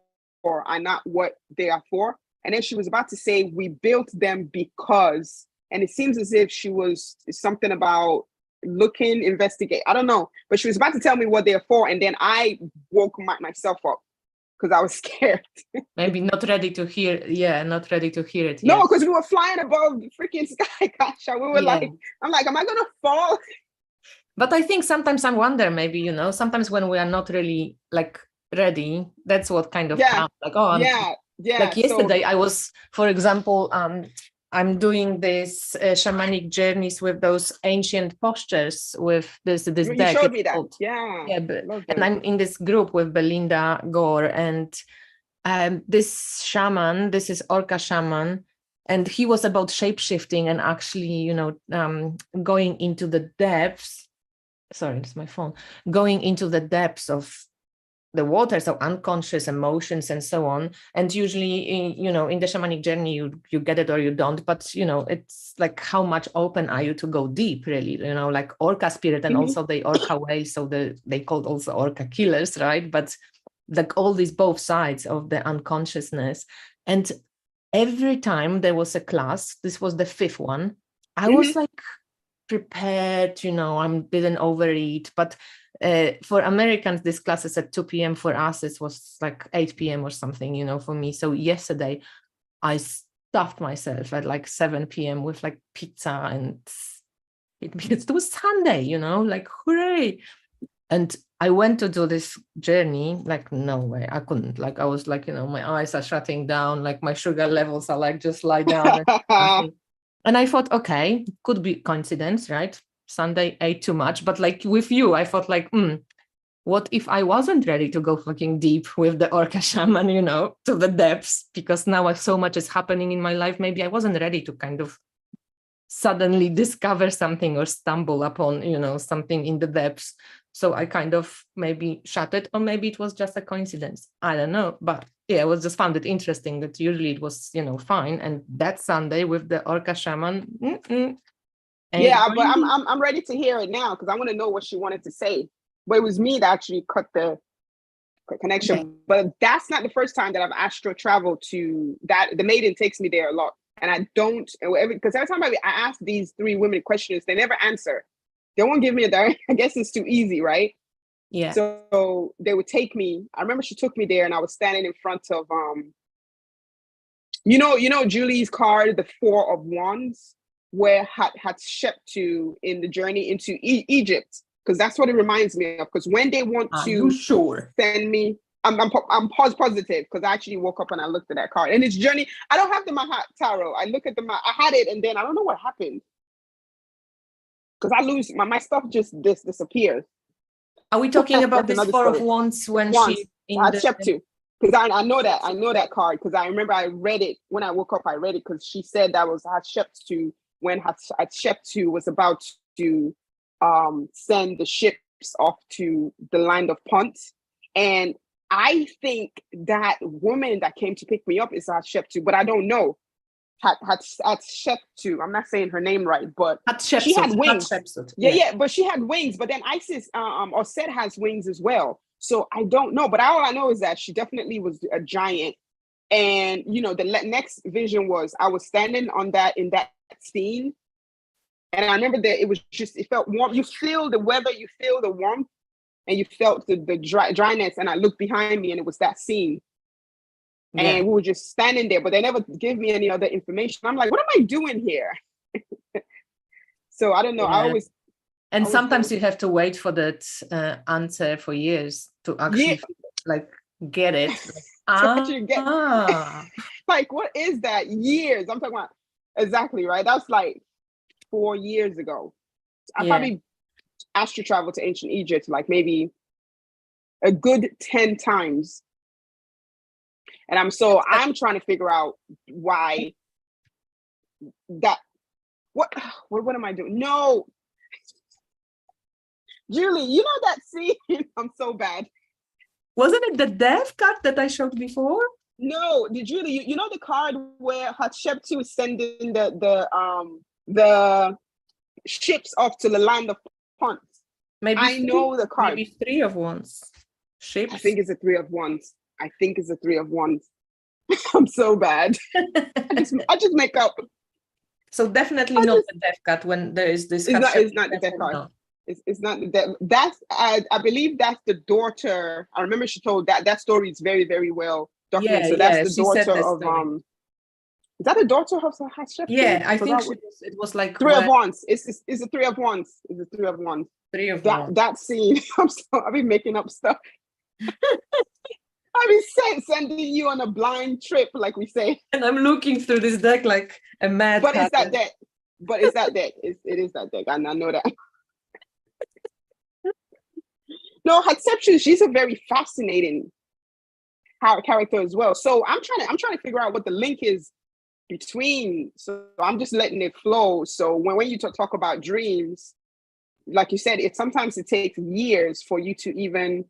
are not what they are for. And then she was about to say, we built them because, and it seems as if she was something about investigate. I don't know, but she was about to tell me what they're for. And then I woke myself up because I was scared. Maybe not ready to hear. Yeah. Not ready to hear it. No, Yeah. because we were flying above the freaking sky, Kasha. We were like, I'm like, am I going to fall? But I think sometimes I wonder, maybe, you know, sometimes when we are not really like ready, that's what kind of comes. Like, oh, like yesterday I was, for example, I'm doing this shamanic journeys with those ancient postures with this You deck. showed me that. Called, yeah. And I'm in this group with Belinda Gore, and this shaman, this is Orca shaman, and he was about shape-shifting and actually, you know, going into the depths. Sorry, it's my phone. Going into the depths of the waters of unconscious emotions and so on. And usually, you know, in the shamanic journey, you get it or you don't. But, you know, it's like how much open are you to go deep, really? You know, like orca spirit, and also the orca whales. So they called also orca killers, right? But like all these both sides of the unconsciousness. And every time there was a class, this was the 5th one, I was like prepared, you know, I didn't overeat, but for Americans, this class is at 2 p.m. For us, it was like 8 p.m. or something, you know, for me. So yesterday I stuffed myself at like 7 p.m. with like pizza, and it was Sunday, you know, like hooray. And I went to do this journey, like, no way, I couldn't. Like, I was like, you know, my eyes are shutting down, like my sugar levels are like, just lie down. And I thought, okay, could be coincidence, right? Sunday ate too much. But like with you, I thought like, what if I wasn't ready to go fucking deep with the orca shaman, you know, to the depths? Because now so much is happening in my life. Maybe I wasn't ready to kind of suddenly discover something or stumble upon, you know, something in the depths. So I kind of maybe shut it, or maybe it was just a coincidence. I don't know. But yeah, I was just found it interesting that usually it was, you know, fine. And that Sunday with the orca shaman. Yeah, but I'm ready to hear it now because I want to know what she wanted to say. But it was me that actually cut the connection. Okay. But that's not the first time that I've astral traveled to that. The maiden takes me there a lot. And I don't, because every time I ask these 3 women questions, they never answer. They won't give me a direct, I guess it's too easy, right? Yeah. So they would take me. I remember she took me there and I was standing in front of, you know, Julie's card, the 4 of Wands, where had stepped to in the journey into Egypt. Because that's what it reminds me of. Because when they want to send me, I'm positive because I actually woke up and I looked at that card. And it's journey. I don't have the Mahat Tarot. I look at I had it and then I don't know what happened. Because I lose my stuff just disappears. Are we talking about That's this another Four of story. Wands when Wands. she in I the checked too. Because I know that card because I remember I read it when I woke up. I read it because she said that was Hatshepsut when Hatshepsut was about to send the ships off to the land of Punt, and I think that woman that came to pick me up is Hatshepsut, but I don't know. Hatshepsut. I'm not saying her name right, but she had wings. Yeah, but she had wings. But then Isis or Set has wings as well. So I don't know. But all I know is that she definitely was a giant. And you know, the next vision was I was standing on that in that scene, and I remember that it felt warm. You feel the weather, you feel the warmth, and you felt the dryness. And I looked behind me, and it was that scene. And we were just standing there, but they never give me any other information. I'm like, what am I doing here? So I don't know. And sometimes you have to wait for that answer for years to actually like get it. Like, what is that? Years. I'm talking about exactly, right? That's like 4 years ago. I probably astral traveled to ancient Egypt like maybe a good 10 times. And I'm trying to figure out why that, what am I doing? No, Julie, you know that scene? I'm so bad. Wasn't it the death card that I showed before? No, Julie, you know the card where Hatshepsut is sending the ships off to the land of Punt. Maybe I know the card. Maybe Three of Wands. Ships. I think it's a Three of Wands. I'm so bad. I just make up. So definitely not the death card when there is this. It's not the death card. No. It's not the death. That's I believe that's the daughter. I remember she told that story is very, very well documented. So that's the daughter of Is that the daughter of Hatshepsut? Yeah, I think it was like Three of Wands. It's a Three of Wands. It's a Three of Wands. That scene. I've been making up stuff. I've been sending you on a blind trip, like we say. And I'm looking through this deck like a mad. But it's that deck. It is that deck. And I know that. No, Hatshepsut, she's a very fascinating character as well. So I'm trying to figure out what the link is between. So I'm just letting it flow. So when you talk about dreams, like you said, sometimes it takes years for you to even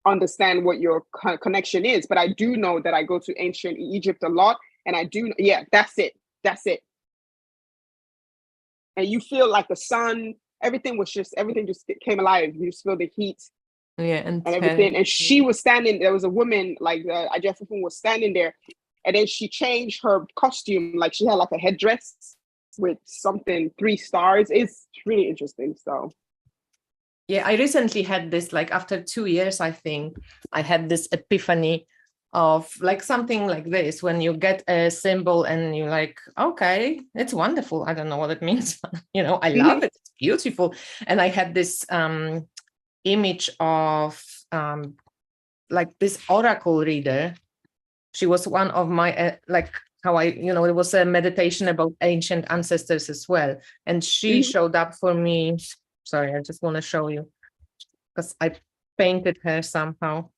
understand what your connection is. But I do know that I go to ancient Egypt a lot, and I do, that's it. And you feel like the sun, everything just came alive. You just feel the heat. And everything. And she was standing, there was a woman, like Ajefufun was standing there, and then she changed her costume, like she had like a headdress with something 3 stars. It's really interesting. So I recently had this, like after 2 years, I think I had this epiphany of like something like this, when you get a symbol and you're like, okay, it's wonderful. I don't know what it means. I love it. It's beautiful. And I had this image of like this oracle reader. She was one of my it was a meditation about ancient ancestors as well, and she showed up for me. Sorry, I just want to show you because I painted her somehow.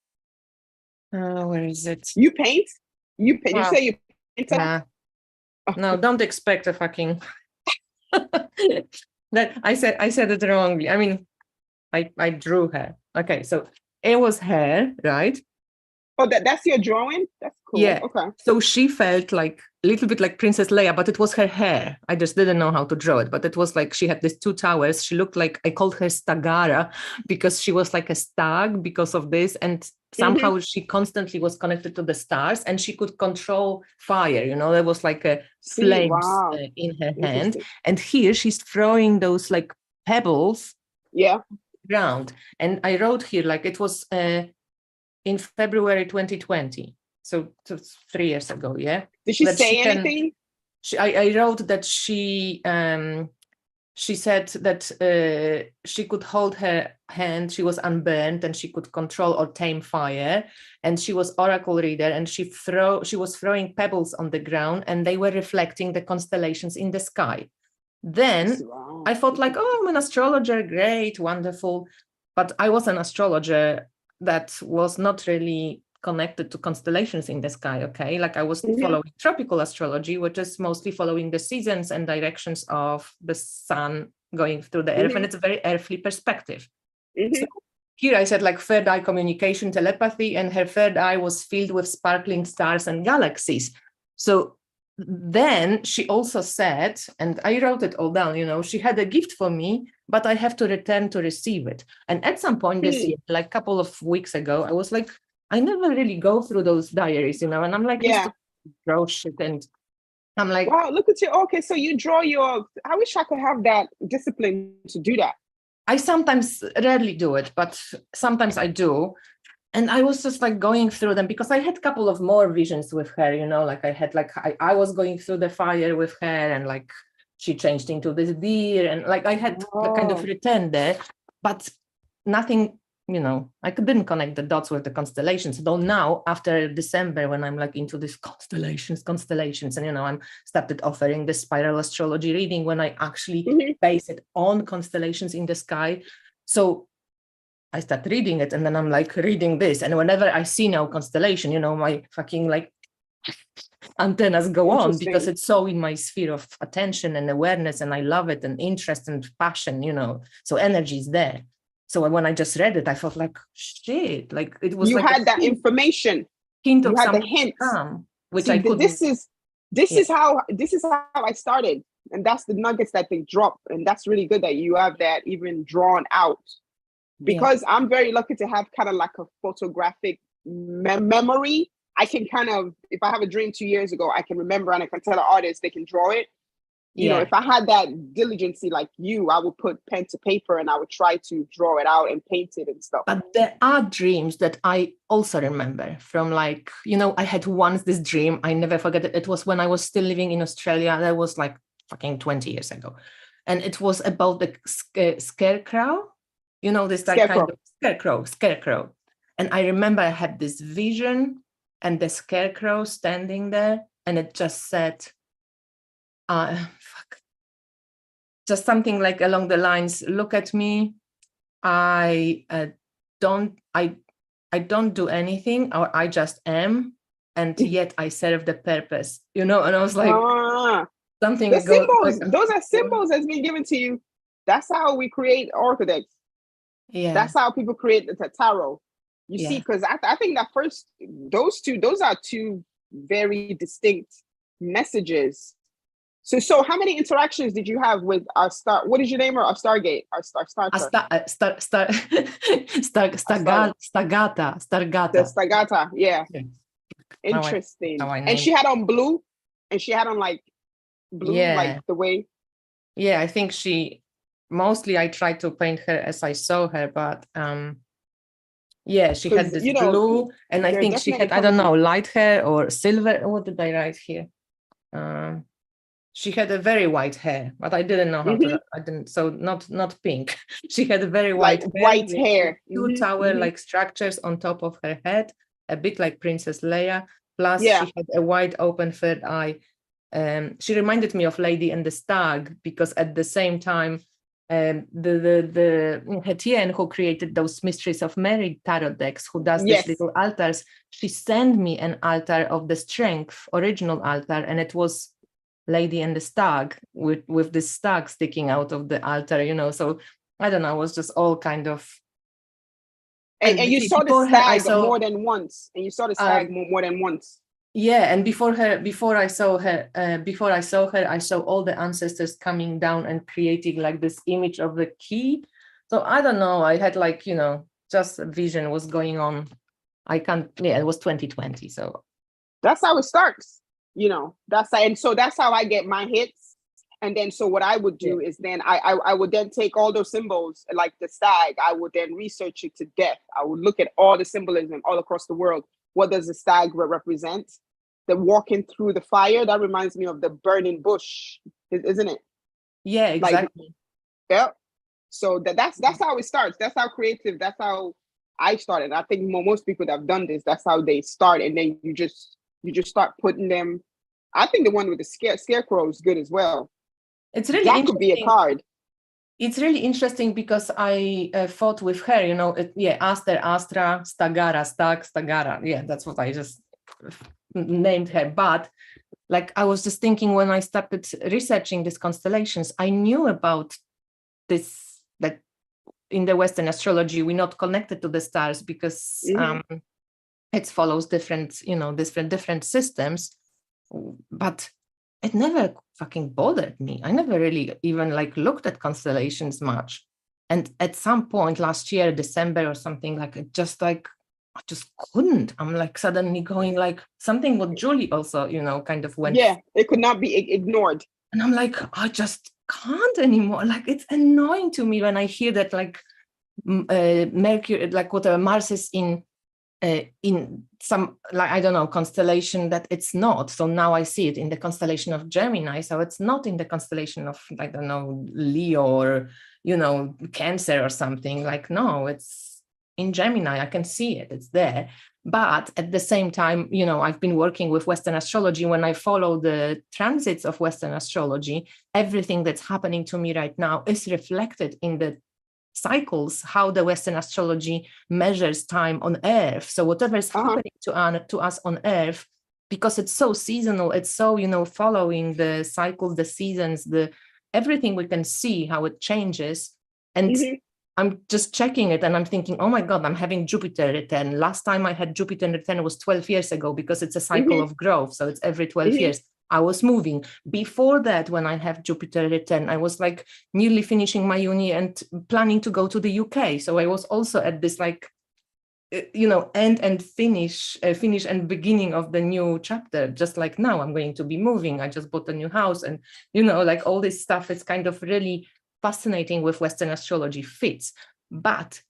Where is it? You paint? You say you paint? Nah. No, don't expect a fucking that I said it wrongly. I mean, I drew her. Okay, so it was her, right? Oh, that's your drawing? That's cool. Yeah. Okay. So she felt like a little bit like Princess Leia, but it was her hair. I just didn't know how to draw it, but it was like she had these 2 towers. She looked like, I called her Stagara because she was like a stag because of this. And somehow she constantly was connected to the stars, and she could control fire. There was like a flames in her hand. And here she's throwing those like pebbles. Yeah. Ground. And I wrote here, like it was in February 2020. So 3 years ago, yeah. Did she say anything? I wrote that she said that she could hold her hand, she was unburned, and she could control or tame fire. And she was oracle reader, and she was throwing pebbles on the ground, and they were reflecting the constellations in the sky. Then I thought like, oh, I'm an astrologer, great, wonderful. but I was an astrologer that was not really connected to constellations in the sky. Okay, like I was following tropical astrology, which is mostly following the seasons and directions of the sun going through the earth, and it's a very earthly perspective. So here I said like third eye communication, telepathy, and her third eye was filled with sparkling stars and galaxies. So then she also said, and I wrote it all down, you know, she had a gift for me, but I have to return to receive it. And at some point this year, like a couple of weeks ago, I was like, I never really go through those diaries, you know, and I'm like, used to draw shit, and I'm like, wow, look at you. Okay, so you draw your, I wish I could have that discipline to do that. I sometimes rarely do it, but sometimes I do. And I was just like going through them because I had a couple of more visions with her, you know, like I had like, I was going through the fire with her, and like she changed into this deer, and like I had kind of return there, but nothing, you know, I didn't connect the dots with the constellations. Though now after December, when I'm like into these constellations, and, you know, I'm started offering the spiral astrology reading when I actually base it on constellations in the sky. So I start reading it, and then I'm like reading this, and whenever I see now constellation, you know, my fucking like antennas go on, because it's so in my sphere of attention and awareness, and I love it, and interest and passion, you know, so energy is there. So when I just read it, I felt like shit, like it was, you like had that information, hint you of had the something hints, which see, I could. this is how I started, and that's the nuggets that they drop, and that's really good that you have that even drawn out, because I'm very lucky to have kind of like a photographic memory. I can kind of, if I have a dream 2 years ago, I can remember, and I can tell the artist they can draw it. You know, if I had that diligency like you, I would put pen to paper and I would try to draw it out and paint it and stuff. But there are dreams that I also remember from, like, you know, I had once this dream, I never forget it. It was when I was still living in Australia. That was like fucking 20 years ago. And it was about the scarecrow, you know, this like kind of scarecrow. And I remember I had this vision and the scarecrow standing there, and it just said, just something like along the lines, look at me, I don't do anything, or I just am, and yet I serve the purpose, you know. And I was like, something the symbols, like, those are symbols that's been given to you. That's how we create archetypes. That's how people create the tarot. You see, because I think that first, those are two very distinct messages. So how many interactions did you have with our star? What is your name? Or our Stargate? Our Star. Stargata. The Stargata, yeah. Interesting. And she had on blue, and she had on like blue, like the way. Yeah, I think she mostly, I tried to paint her as I saw her, but she had this blue, and I think she had, I don't know, light hair or silver. What did I write here? She had a very white hair, but I didn't know how to. I didn't. So not pink. She had a very white hair. Two tower-like structures on top of her head, a bit like Princess Leia. Plus, she had a wide open third eye. She reminded me of Lady and the Stag, because at the same time, the Hetien, who created those Mysteries of Mary tarot decks, who does these little altars, she sent me an altar of the Strength, original altar, and it was Lady and the Stag with this stag sticking out of the altar, you know. So I don't know, it was just all kind of. And you saw the stag more than once. And you saw the stag more than once. Yeah, and before I saw her, I saw all the ancestors coming down and creating like this image of the key. So I don't know, I had like, you know, just a vision was going on. It was 2020, so. That's how it starts. You know, and so that's how I get my hits. And then so what I would do is then I would then take all those symbols, like the stag, I would then research it to death. I would look at all the symbolism all across the world. What does the stag represent? The walking through the fire, that reminds me of the burning bush, isn't it? Yeah, exactly. So that's how it starts. That's how creative, that's how I started. I think most people that have done this, that's how they start. And then you just start putting them. I think the one with the scarecrow is good as well. It's really that could be a card. It's really interesting because I fought with her, Aster, Astra, Stagara, Stagara. Yeah, that's what I just named her. But like, I was just thinking when I started researching these constellations, I knew about this, that in the Western astrology, we're not connected to the stars because it follows different systems. But it never fucking bothered me. I never really even like looked at constellations much. And at some point last year, December or something, like it just like, I just couldn't. I'm like suddenly going like something what Julie also, kind of went. Yeah, it could not be ignored. And I'm like, I just can't anymore. Like, it's annoying to me when I hear that like Mercury, like whatever, Mars is in some, like, I don't know, constellation that it's not. So now I see it in the constellation of Gemini. So it's not in the constellation of, I don't know, Leo or, Cancer or something. Like, no, it's in Gemini. I can see it. It's there. But at the same time, I've been working with Western astrology. When I follow the transits of Western astrology, everything that's happening to me right now is reflected in the cycles, how the Western astrology measures time on Earth. So whatever is happening to us on Earth, because it's so seasonal, it's so, following the cycles, the seasons, the everything, we can see how it changes. And I'm just checking it and I'm thinking, oh my God, I'm having Jupiter return. Last time I had Jupiter return was 12 years ago because it's a cycle of growth. So it's every 12 years. I was moving. Before that, when I have Jupiter return, I was like nearly finishing my uni and planning to go to the UK. So I was also at this like, end and finish and beginning of the new chapter. Just like now I'm going to be moving. I just bought a new house and, like all this stuff is kind of really fascinating with Western astrology fits. But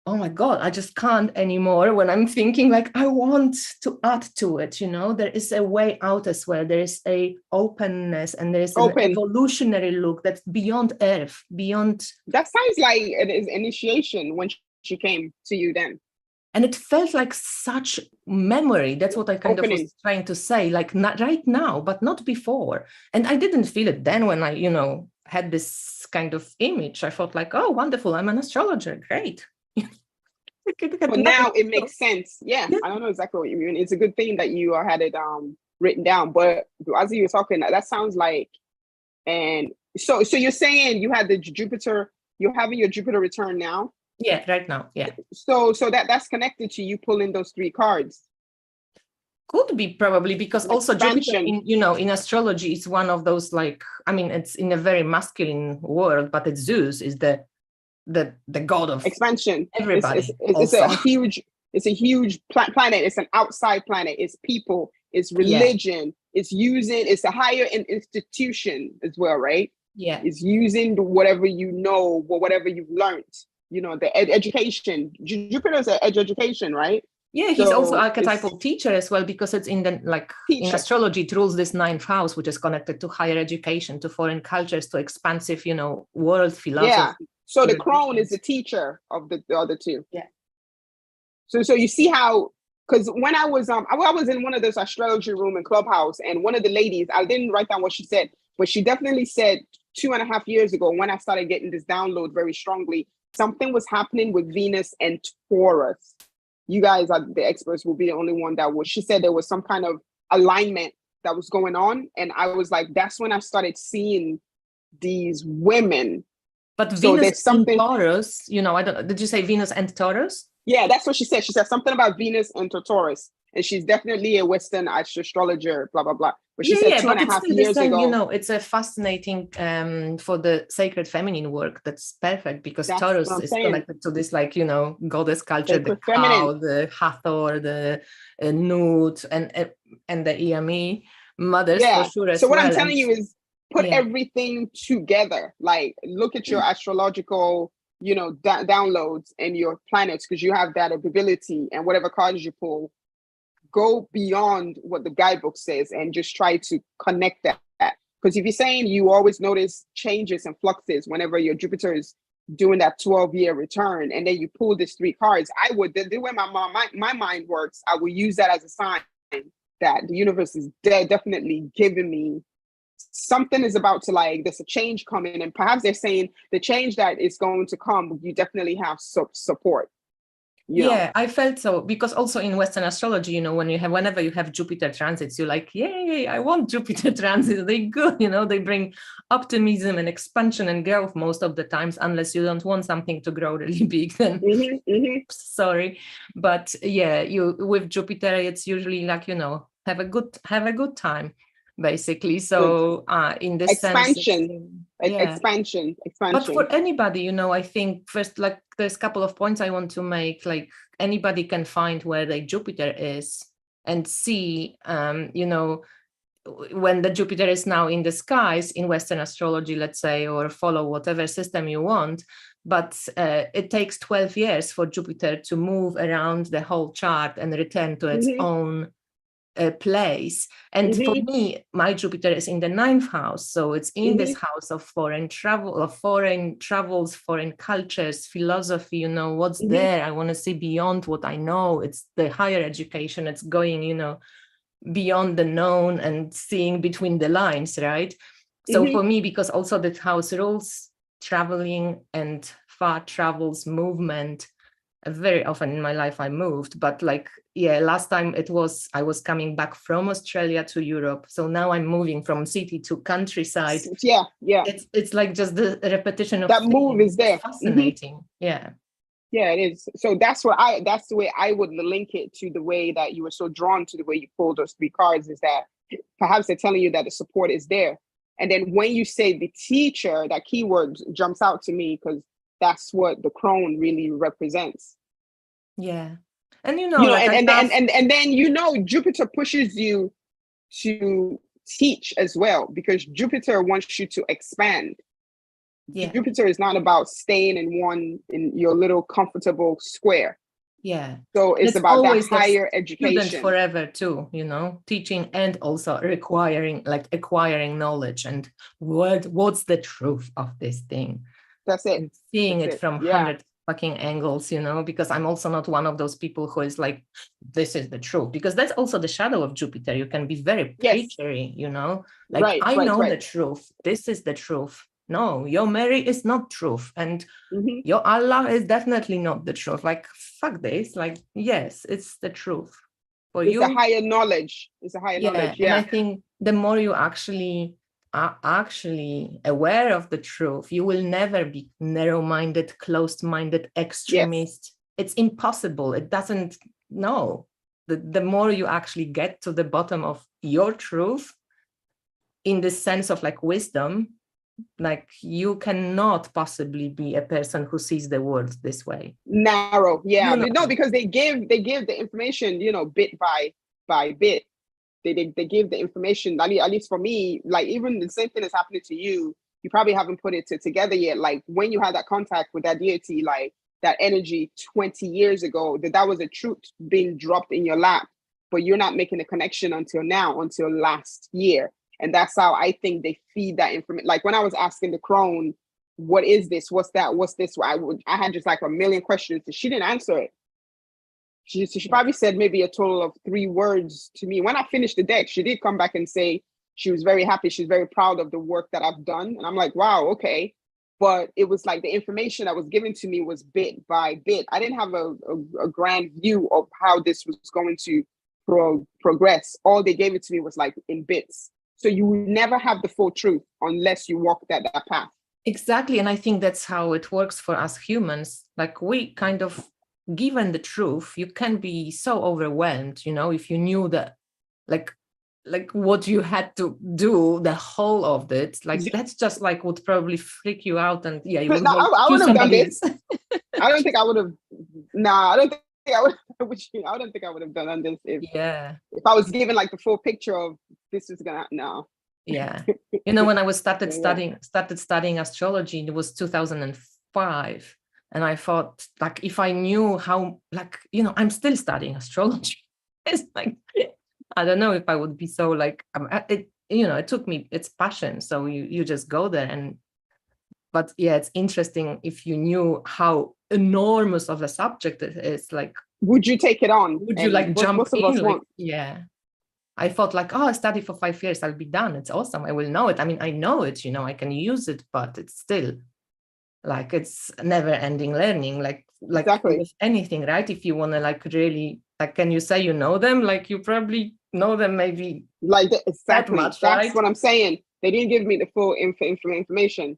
oh my God, I just can't anymore when I'm thinking like, I want to add to it, there is a way out as well. There is a openness and there is an evolutionary look that's beyond Earth, beyond. That sounds like an initiation when she came to you then. And it felt like such memory. That's what I kind of was trying to say, like not right now, but not before. And I didn't feel it then when I, had this kind of image. I thought like, oh, wonderful, I'm an astrologer, great. But now it makes sense. Yeah, I don't know exactly what you mean. It's a good thing that you had it written down. But as you were talking, that sounds like, and so you're saying you had the Jupiter, you're having your Jupiter return now? Yeah, right now. Yeah. So that's connected to you pulling those 3 cards. Could be probably because also Jupiter in astrology is one of those, like, I mean, it's in a very masculine world, but it's Zeus is the god of expansion. Everybody. It's a huge planet. It's an outside planet. It's people. It's religion. It's a higher institution as well, right? Yeah. It's using whatever whatever you've learned. The education. Jupiter's an education, right? Yeah, he's also archetypal teacher as well, because it's in the in astrology, it rules this 9th house, which is connected to higher education, to foreign cultures, to expansive, world philosophy. Yeah. So the crone is the teacher of the other 2. Yeah. So you see how, because when I was in one of those astrology room in Clubhouse, and one of the ladies, I didn't write down what she said, but she definitely said 2.5 years ago, when I started getting this download very strongly, something was happening with Venus and Taurus. You guys are the experts, will be the only one that was. She said there was some kind of alignment that was going on. And I was like, that's when I started seeing these women. But Venus and Taurus, I don't. Did you say Venus and Taurus? Yeah, that's what she said. She said something about Venus and Taurus. And she's definitely a Western astrologer, blah, blah, blah. But she said 2.5 years ago. It's a fascinating for the sacred feminine work. That's perfect, because Taurus is connected to this, goddess culture, sacred the cow, feminine. The Hathor, the Nut, and the Iami mothers for sure. So what I'm telling you is put everything together. Like, look at your astrological, downloads and your planets, because you have that ability, and whatever cards you pull, go beyond what the guidebook says and just try to connect that. Because if you're saying you always notice changes and fluxes whenever your Jupiter is doing that 12-year return, and then you pull these 3 cards, I would, the way my mind works, I will use that as a sign that the universe is definitely giving me something is about to, like, there's a change coming, and perhaps they're saying the change that is going to come, you definitely have support. Yeah, I felt so, because also in Western astrology, you know, whenever you have Jupiter transits, you're like, yay, I want Jupiter transits. They good, you know, they bring optimism and expansion and growth most of the times, unless you don't want something to grow really big, then sorry. But yeah, with Jupiter, it's usually like, you know, have a good time, basically. So in this expansion. expansion. But for anybody, you know, I think first, like, there's a couple of points I want to make. Like, anybody can find where their Jupiter is and see, you know, when the Jupiter is now in the skies in Western astrology, let's say, or follow whatever system you want. But it takes 12 years for Jupiter to move around the whole chart and return to its own place. And for me, my Jupiter is in the 9th house, so it's in this house of foreign travel, of foreign travels, foreign cultures, philosophy, you know, what's there. I want to see beyond what I know. It's the higher education. It's going, you know, beyond the known and seeing between the lines, right? So for me, because also that house rules traveling and far travels, movement, very often in my life I moved, but like, yeah, last time I was coming back from Australia to Europe. So now I'm moving from city to countryside. Yeah. It's like just the repetition of that move is there. Fascinating. Yeah, it is. So that's the way I would link it to the way that you were so drawn to the way you pulled those 3 cards, is that perhaps they're telling you that the support is there. And then when you say the teacher, that keyword jumps out to me, because that's what the crone really represents. Yeah. And you know, like, and then you know, Jupiter pushes you to teach as well, because Jupiter wants you to expand. Yeah. Jupiter is not about staying in your little comfortable square. Yeah. So it's about that higher education forever too, you know, teaching and also acquiring knowledge and what's the truth of this thing. That's it. And seeing it from 100 fucking angles, you know, because I'm also not one of those people who is like, this is the truth, because that's also the shadow of Jupiter. You can be very preachery, you know, like, I know the truth. This is the truth. No, your Mary is not truth, and your Allah is definitely not the truth. Like, fuck this. Like, yes, it's the truth. For it's you, a higher knowledge. It's a higher knowledge. Yeah. And I think the more you actually are actually aware of the truth, you will never be narrow-minded, closed-minded, extremist. It's impossible. It doesn't. No. The more you actually get to the bottom of your truth, in the sense of like wisdom, like, you cannot possibly be a person who sees the world this way. Narrow, yeah. No, because they give the information, you know, bit by bit. They give the information, at least for me, like, even the same thing is happening to you. You probably haven't put it together yet. Like, when you had that contact with that deity, like that energy 20 years ago, that was a truth being dropped in your lap, but you're not making a connection until now, until last year. And that's how I think they feed that information. Like, when I was asking the crone, what is this? What's that? What's this? I had just like a million questions, and she didn't answer it. She probably said maybe a total of 3 words to me. When I finished the deck, she did come back and say she was very happy. She's very proud of the work that I've done. And I'm like, wow, okay. But it was like the information that was given to me was bit by bit. I didn't have a grand view of how this was going to progress. All they gave it to me was like in bits. So you will never have the full truth unless you walk that path. Exactly. And I think that's how it works for us humans. Like, we kind of, given the truth, you can be so overwhelmed, you know, if you knew that, like what you had to do, the whole of it, like, that's just like would probably freak you out. And you would I would have done this. I don't think I would have. Nah, I don't think I would. I don't think I would have done this if I was given like the full picture of this is gonna. No. Yeah, you know, when I was started studying astrology, it was 2005, and I thought, like, if I knew how, like, you know, I'm still studying astrology. It's like, I don't know if I would be so like, you know, it took me, it's passion, so you just go there. But yeah, it's interesting if you knew how enormous of a subject it is. Like, would you take it on? Would you like jump in? Like, yeah, I thought like, oh, I study for 5 years, I'll be done. It's awesome. I will know it. I mean, I know it, you know, I can use it, but it's still like, it's never ending learning, like Exactly. with anything, right? If you want to like really, like, can you say you know them? Like you probably know them maybe like that exactly. much, That's right? what I'm saying. They didn't give me the full information.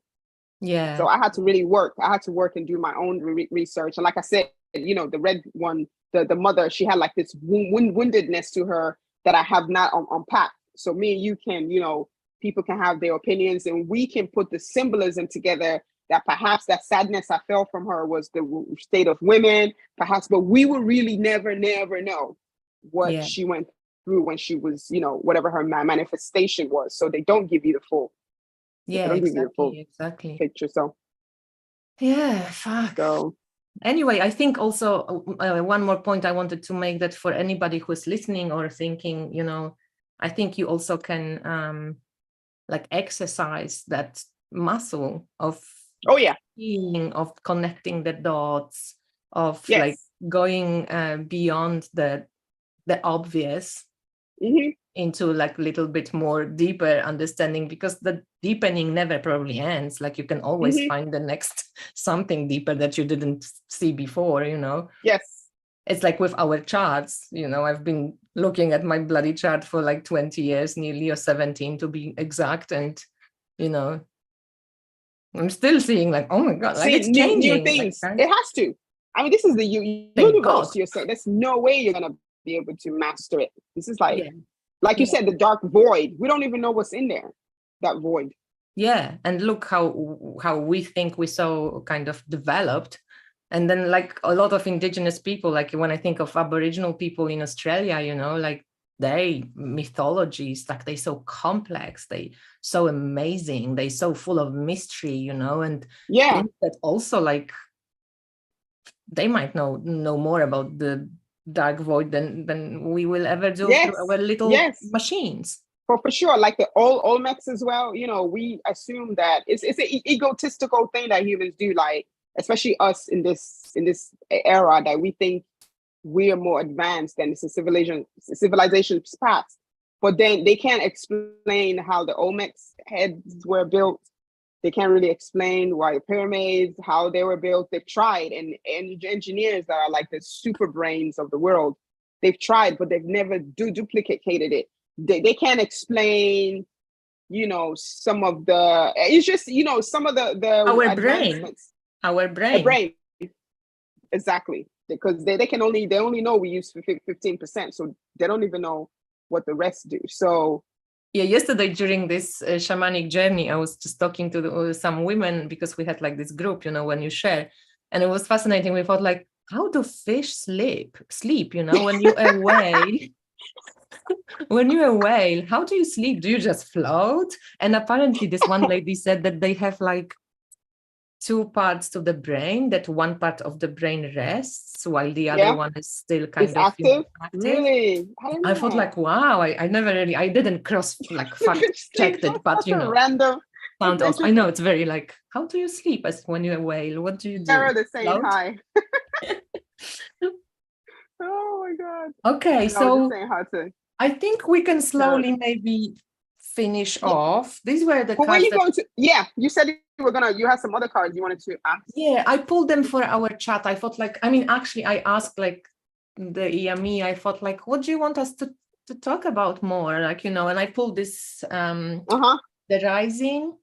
Yeah. So I had to really work. I had to work and do my own research. And like I said, you know, the red one, the mother, she had like this woundedness to her that I have not unpacked. So me and you can, you know, people can have their opinions and we can put the symbolism together that perhaps that sadness I felt from her was the state of women, perhaps, but we will really never know what Yeah. she went through when she was, you know, whatever her manifestation was. So they don't give you the full. Yeah, They don't give you the full exactly. picture. So yeah, fuck. so Anyway, I think also one more point I wanted to make, that for anybody who's listening or thinking, you know, I think you also can like exercise that muscle of oh yeah, feeling, of connecting the dots, of like yes. going beyond the obvious into like a little bit more deeper understanding, because the deepening never probably ends. Like you can always find the next something deeper that you didn't see before, you know. Yes. It's like with our charts, you know, I've been looking at my bloody chart for like 20 years nearly, or 17 to be exact, and you know, I'm still seeing like, oh my god, like See it's new changing, like, things. right? It has to. I mean, this is the Thank God. universe. You're saying there's no way you're gonna be able to master it. This is like, Yeah. like you said, the dark void. We don't even know what's in there. That void. Yeah, and look how we think we're so kind of developed, and then like a lot of indigenous people, like when I think of Aboriginal people in Australia, you know, like they mythologies, like they so complex, they so amazing, they so full of mystery, you know, and Yeah. think that also like they might know more about the dark void than we will ever do through our little machines. For sure, like the Olmecs as well. You know, we assume that it's an egotistical thing that humans do, like especially us in this era, that we think we are more advanced than the civilization's past. But then they can't explain how the Olmecs heads were built. They can't really explain why the pyramids, how they were built. They've tried, and engineers that are like the super brains of the world, they've tried, but they've never duplicated it. They can't explain, you know, some of the, it's just, you know, some of the advancements. Our brain. Exactly. Because they only know we use 15%. So they don't even know what the rest do. So yeah, yesterday during this shamanic journey, I was just talking to some women, because we had like this group, you know, when you share, and it was fascinating. We thought like, how do fish sleep, you know, when you're away? When you're a whale, how do you sleep? Do you just float? And apparently this one lady said that they have like 2 parts to the brain, that one part of the brain rests while the other one is still kind of active. active. Really? I thought like, wow, I never really, I didn't cross like fact checked it, but you know, random. Found also, I know it's very like, how do you sleep as when you're a whale? What do you do? They're saying hi. Oh my God. Okay, so how to. I think we can slowly maybe finish off. These were the cards. Were you going to? Yeah, you said you had some other cards you wanted to ask. Yeah, I pulled them for our chat. I thought like, I mean, actually, I asked like the EME. I thought like, what do you want us to talk about more? Like, you know, and I pulled this the rising.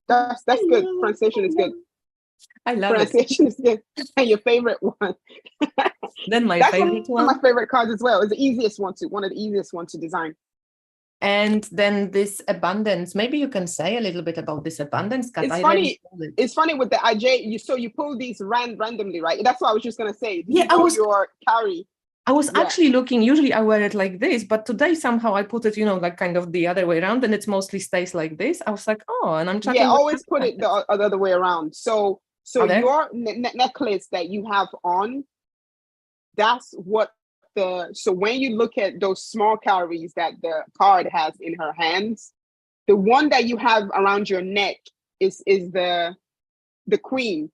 That's good. Pronunciation is good. I love Pronunciation is good. And your favorite one. Then my favorite one. One of my favorite cards as well. It's the easiest one one of the easiest ones to design. And then this abundance. Maybe you can say a little bit about this abundance card. It's funny with the IJ. So you pull these randomly, right? That's what I was just gonna say. Yeah, I was your carry. I was actually looking, usually I wear it like this, but today somehow I put it, you know, like kind of the other way around, and it mostly stays like this. I was like, oh, and I'm chatting. Yeah, always put it the other way around. So your necklace that you have on, that's what so when you look at those small calories that the card has in her hands, the one that you have around your neck is the queen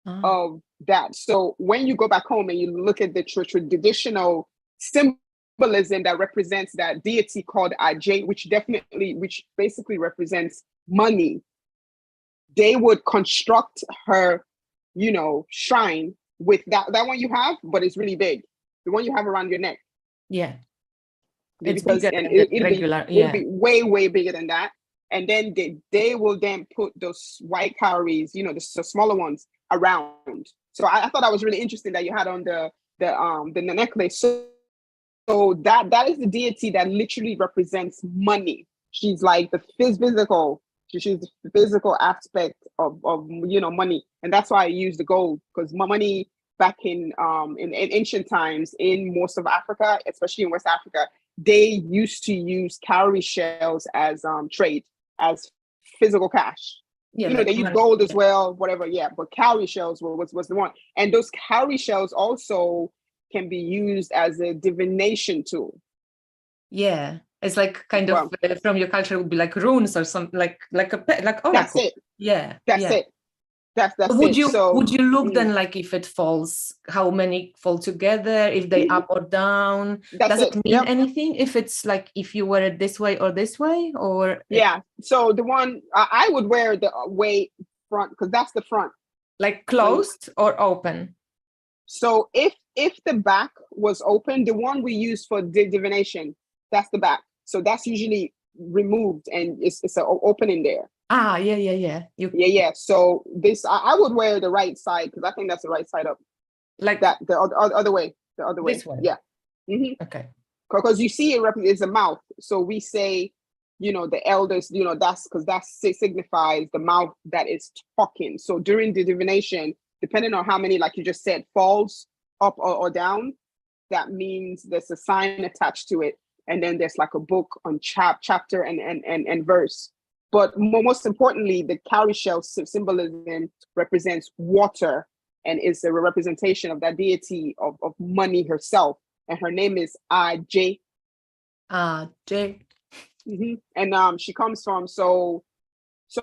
of that. So when you go back home and you look at the traditional symbolism that represents that deity called Ajay, which basically represents money. They would construct her, shrine with that one you have, but it's really big. The one you have around your neck. Yeah. It's Because bigger and than the it'll regular. it'll be way, way bigger than that. And then they will then put those white cowries, the smaller ones around. So I thought that was really interesting that you had on the necklace. So that is the deity that literally represents money. She's like the physical. She's the physical aspect of money, and that's why I use the gold, because money back in ancient times in most of Africa, especially in West Africa, they used to use cowrie shells as trade, as physical cash. Yeah, They use gold as well, whatever. Yeah, but cowrie shells was the one, and those cowrie shells also can be used as a divination tool. Yeah, it's like kind of from your culture would be like runes or something, like oracle. That's it. Yeah, that's it. That's would it. you So would you look then like if it falls, how many fall together, if they up or down? Does it mean anything if it's like if you wear it this way or this way, or so the one I would wear the way front, because that's the front, like closed or open. So if the back was open, the one we use for divination, that's the back. So that's usually removed and it's an opening there. Yeah. So this I would wear the right side, because I think that's the right side up. Like that the other way. The other way. This way. Yeah. Mm-hmm. Okay. Because you see it's a mouth. So we say, the elders, that's because that signifies the mouth that is talking. So during the divination, depending on how many, like you just said, falls up or down, that means there's a sign attached to it. And then there's like a book on chapter and verse. But most importantly, the cowrie shell symbolism represents water and is a representation of that deity of money herself. And her name is Ajay. Ajay. Mm-hmm. And she comes from, so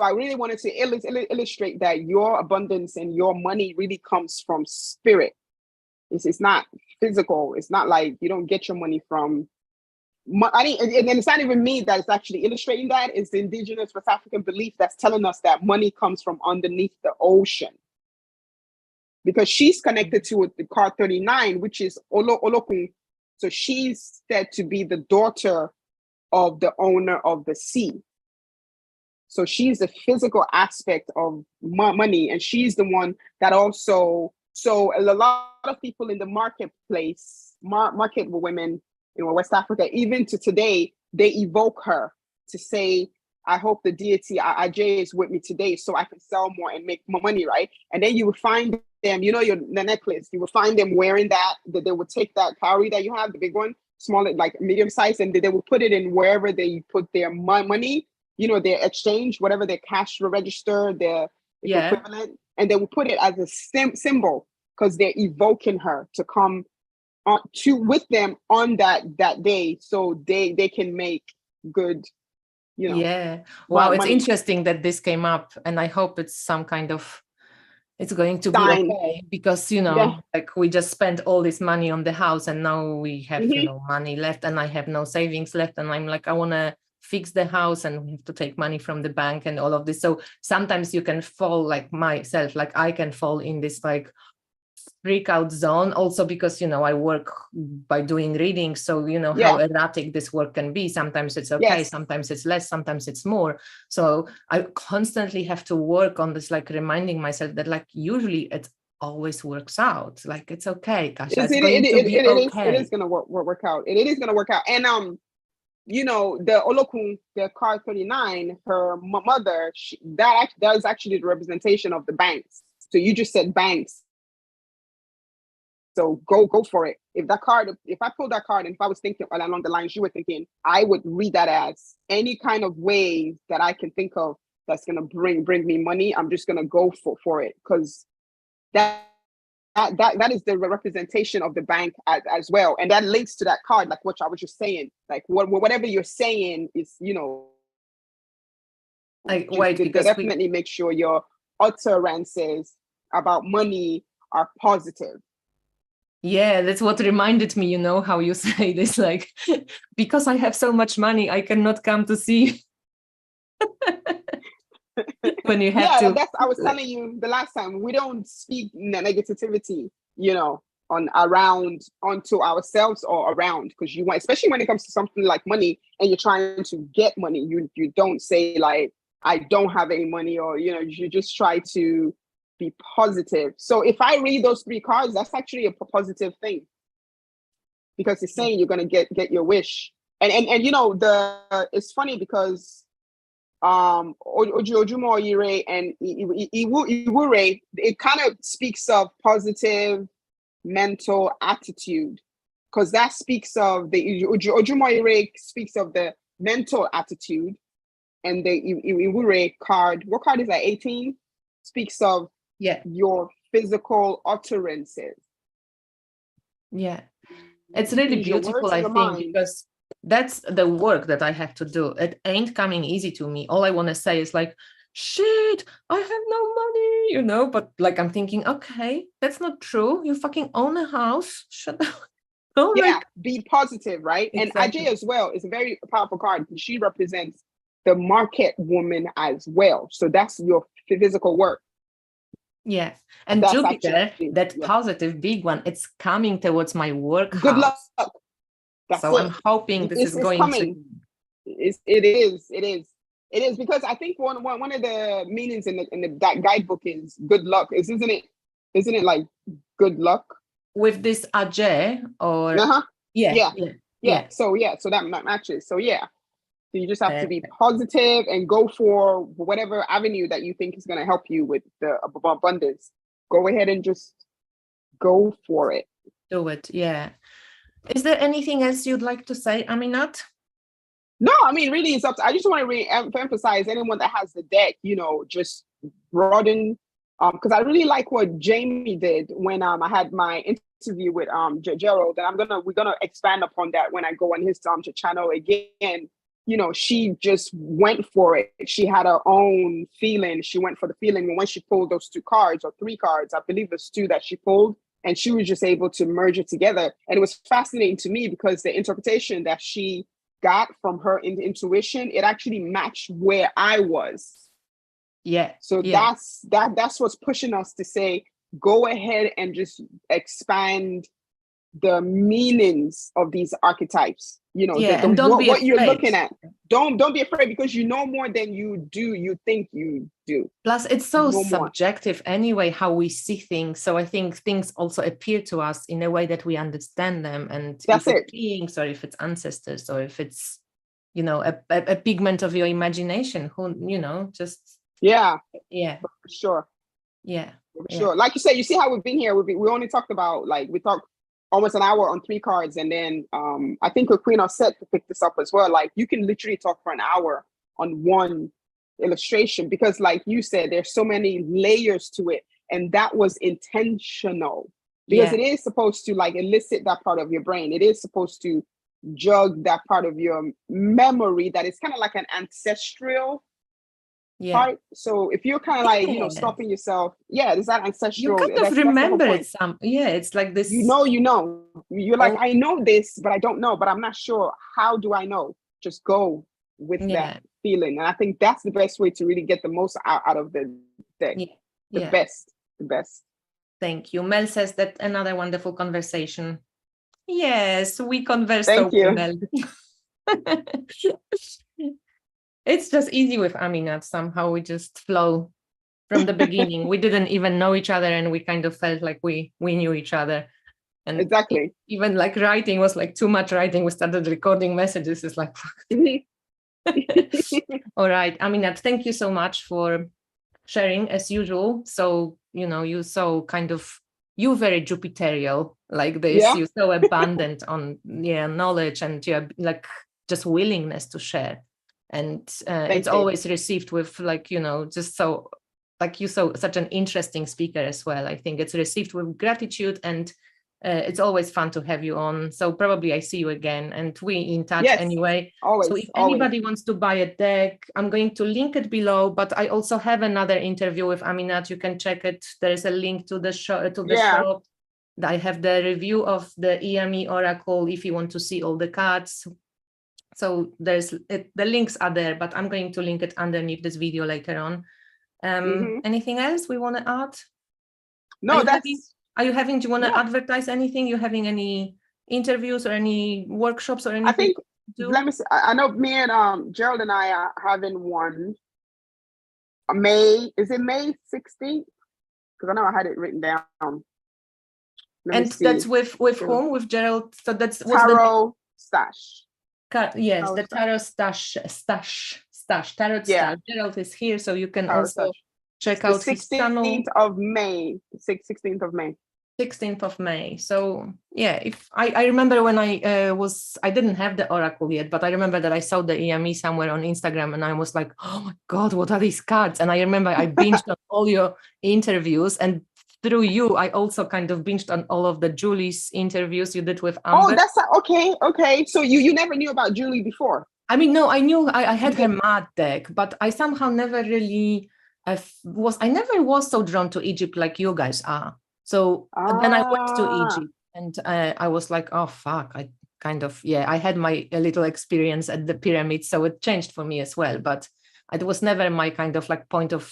I really wanted to illustrate that your abundance and your money really comes from spirit. It's not physical. It's not like you don't get your money from money. And it's not even me that is actually illustrating that. It's the indigenous West African belief that's telling us that money comes from underneath the ocean. Because she's connected to the card 39, which is Olokun. So she's said to be the daughter of the owner of the sea. So she's the physical aspect of money, and she's the one that also. So a lot of people in the marketplace, market women in West Africa, even to today, they evoke her to say, I hope the deity Ajay is with me today so I can sell more and make more money, right? And then you would find them, the necklace, you would find them wearing that they would take that cowrie that you have, the big one, smaller, like medium size, and they would put it in wherever they put their money, their exchange, whatever their cash register, their equivalent, and they will put it as a symbol, because they're evoking her to come on with them on that day, so they can make good. Wow, it's interesting that this came up, and I hope it's some kind of it's going to be okay, because like we just spent all this money on the house and now we have money left, and I have no savings left, and I'm like, I want to fix the house and we have to take money from the bank and all of this. So sometimes you can fall, like myself, like I can fall in this like freak out zone, also because I work by doing readings, so how erratic this work can be. Sometimes it's okay, sometimes it's less, sometimes it's more. So I constantly have to work on this, like reminding myself that like usually it always works out, like it's okay, Kasia, it's going to be okay. It is going to work out. It is going to work out. And the Olokun, the card 39, her mother, that is actually the representation of the banks. So you just said banks. So go for it. If I pulled that card and if I was thinking along the lines you were thinking, I would read that as any kind of way that I can think of that's gonna bring me money. I'm just gonna go for it, because that is the representation of the bank as well, and that links to that card, like what I was just saying. Like whatever you're saying is, like because definitely make sure your utterances about money are positive. Yeah, that's what reminded me, how you say this, like, because I have so much money, I cannot come to see when you have Yeah, to. that's I was telling you the last time. We don't speak negativity, you know, on around onto ourselves or around, because you want, especially when it comes to something like money and you're trying to get money, you don't say like, I don't have any money, or you just try to be positive. So if I read those three cards, that's actually a positive thing, because it's saying you're gonna get your wish. And it's funny because Ojumo Ire and Iwure, it kind of speaks of positive mental attitude, because that speaks of the Ojumo Ire speaks of the mental attitude, and the Iwure card, what card is that, 18, speaks of your physical utterances. Yeah, it's really beautiful, I think, because that's the work that I have to do. It ain't coming easy to me. All I want to say is like, shit, I have no money, but like I'm thinking, okay, that's not true. You fucking own a house. Shut up. Be positive, right? Exactly. And Ajay as well is a very powerful card. She represents the market woman as well. So that's your physical work. Yeah. And that's Jupiter, actually, that positive big one, it's coming towards my work Good house. luck. That's so it. I'm hoping this is going coming. It is because I think one of the meanings in that guidebook is good luck. Isn't it like good luck with this Ajay or yeah. So that matches. So so you just have to be positive and go for whatever avenue that you think is going to help you with the abundance. Go ahead and just go for it. Do it. Yeah. Is there anything else you'd like to say, Aminat? No, I mean, really, it's up to, I just want to emphasize anyone that has the deck, just broaden. Because I really like what Jamie did when I had my interview with Gerald, and we're gonna expand upon that when I go on his channel again. She just went for it. She had her own feeling. She went for the feeling, and when she pulled those 2 cards or 3 cards, I believe it's 2 that she pulled, and she was just able to merge it together. And it was fascinating to me because the interpretation that she got from her intuition, it actually matched where I was. So that's what's pushing us to say, go ahead and just expand the meanings of these archetypes. And don't be what afraid. You're looking at. Don't be afraid, because you know more than you think you do. Plus, it's so subjective anyway, how we see things. So I think things also appear to us in a way that we understand them. And that's if it's beings, or if it's ancestors, or if it's, a pigment of your imagination, just. Yeah. For sure. Yeah. Sure. Like you said, you see how we've been here. We only talked about, we talked almost an hour on 3 cards. And then I think Queen of Set picked this up as well. Like, you can literally talk for an hour on one illustration, because like you said, there's so many layers to it. And that was intentional, because it is supposed to elicit that part of your brain. It is supposed to jug that part of your memory that is kind of like an ancestral part. So if you're kind of stopping yourself, there's that ancestral. You kind of remember it it's like this. You're like, I know this, but I don't know, but I'm not sure. How do I know? Just go with that feeling. And I think that's the best way to really get the most out of the deck. The best. Thank you. Mel says that another wonderful conversation. Yes, we converse. Thank you. Mel. It's just easy with Aminat. Somehow we just flow from the beginning. We didn't even know each other, and we kind of felt like we knew each other. And exactly. Even like writing was like too much writing. We started recording messages. It's like, all right, Aminat, thank you so much for sharing as usual. So, you so kind of, you very Jupiterial like this. You're so abundant on knowledge, and you're like just willingness to share. And it's always received with just so such an interesting speaker as well. I think it's received with gratitude, and it's always fun to have you on. So probably I see you again, and we in touch anyway. Always, so if anybody wants to buy a deck, I'm going to link it below, but I also have another interview with Aminat. You can check it. There is a link to the show, to the shop. I have the review of the Theiyamioracle if you want to see all the cards. So the links are there, but I'm going to link it underneath this video later on. Anything else we want to add? No, do you want to advertise anything? You having any interviews or any workshops or anything? I think, let me see. I know me and Gerald and I are having one is it May 16th? Because I know I had it written down. And that's with whom? With Gerald? So that's Tarot Stash. Yes, the Tarot Stash. Tarot Stash. Gerald is here, so you can also check out his channel. 16th of May. 16th of May. 16th of May. So yeah, if I remember when I didn't have the oracle yet, but I remember that I saw the EME somewhere on Instagram and I was like, oh my God, what are these cards? And I remember I binged on all your interviews, and through you, I also kind of binged on all of the Julie's interviews you did with Amber. Oh, that's okay. So you never knew about Julie before? I mean, no, I knew I had her mad deck, but I somehow never really I never was so drawn to Egypt like you guys are. So then I went to Egypt and I was like, oh, fuck. I kind of, I had my little experience at the pyramids. So it changed for me as well. But it was never my kind of like point of,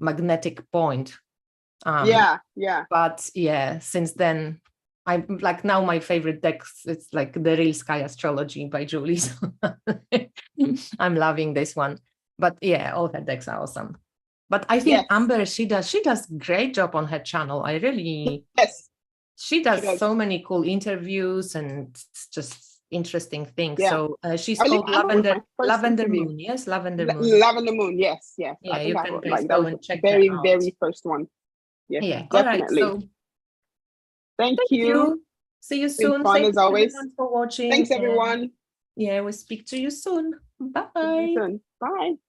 magnetic point. But since then, I'm like now my favorite deck, it's like the Real Sky Astrology by Julie. So I'm loving this one. But all her decks are awesome. But I think Amber, she does great job on her channel. I really, she does so many cool interviews and just interesting things. Yeah. So she's called Lavender Moon. Yes, Lavender Moon. Lavender Moon. Yes. Yeah, you can guys go and check very, her out. very first one. Yeah, definitely. All right, so thank you. See you soon. Fun as always. For watching. Thanks, everyone. We'll speak to you soon. Bye. See you soon. Bye.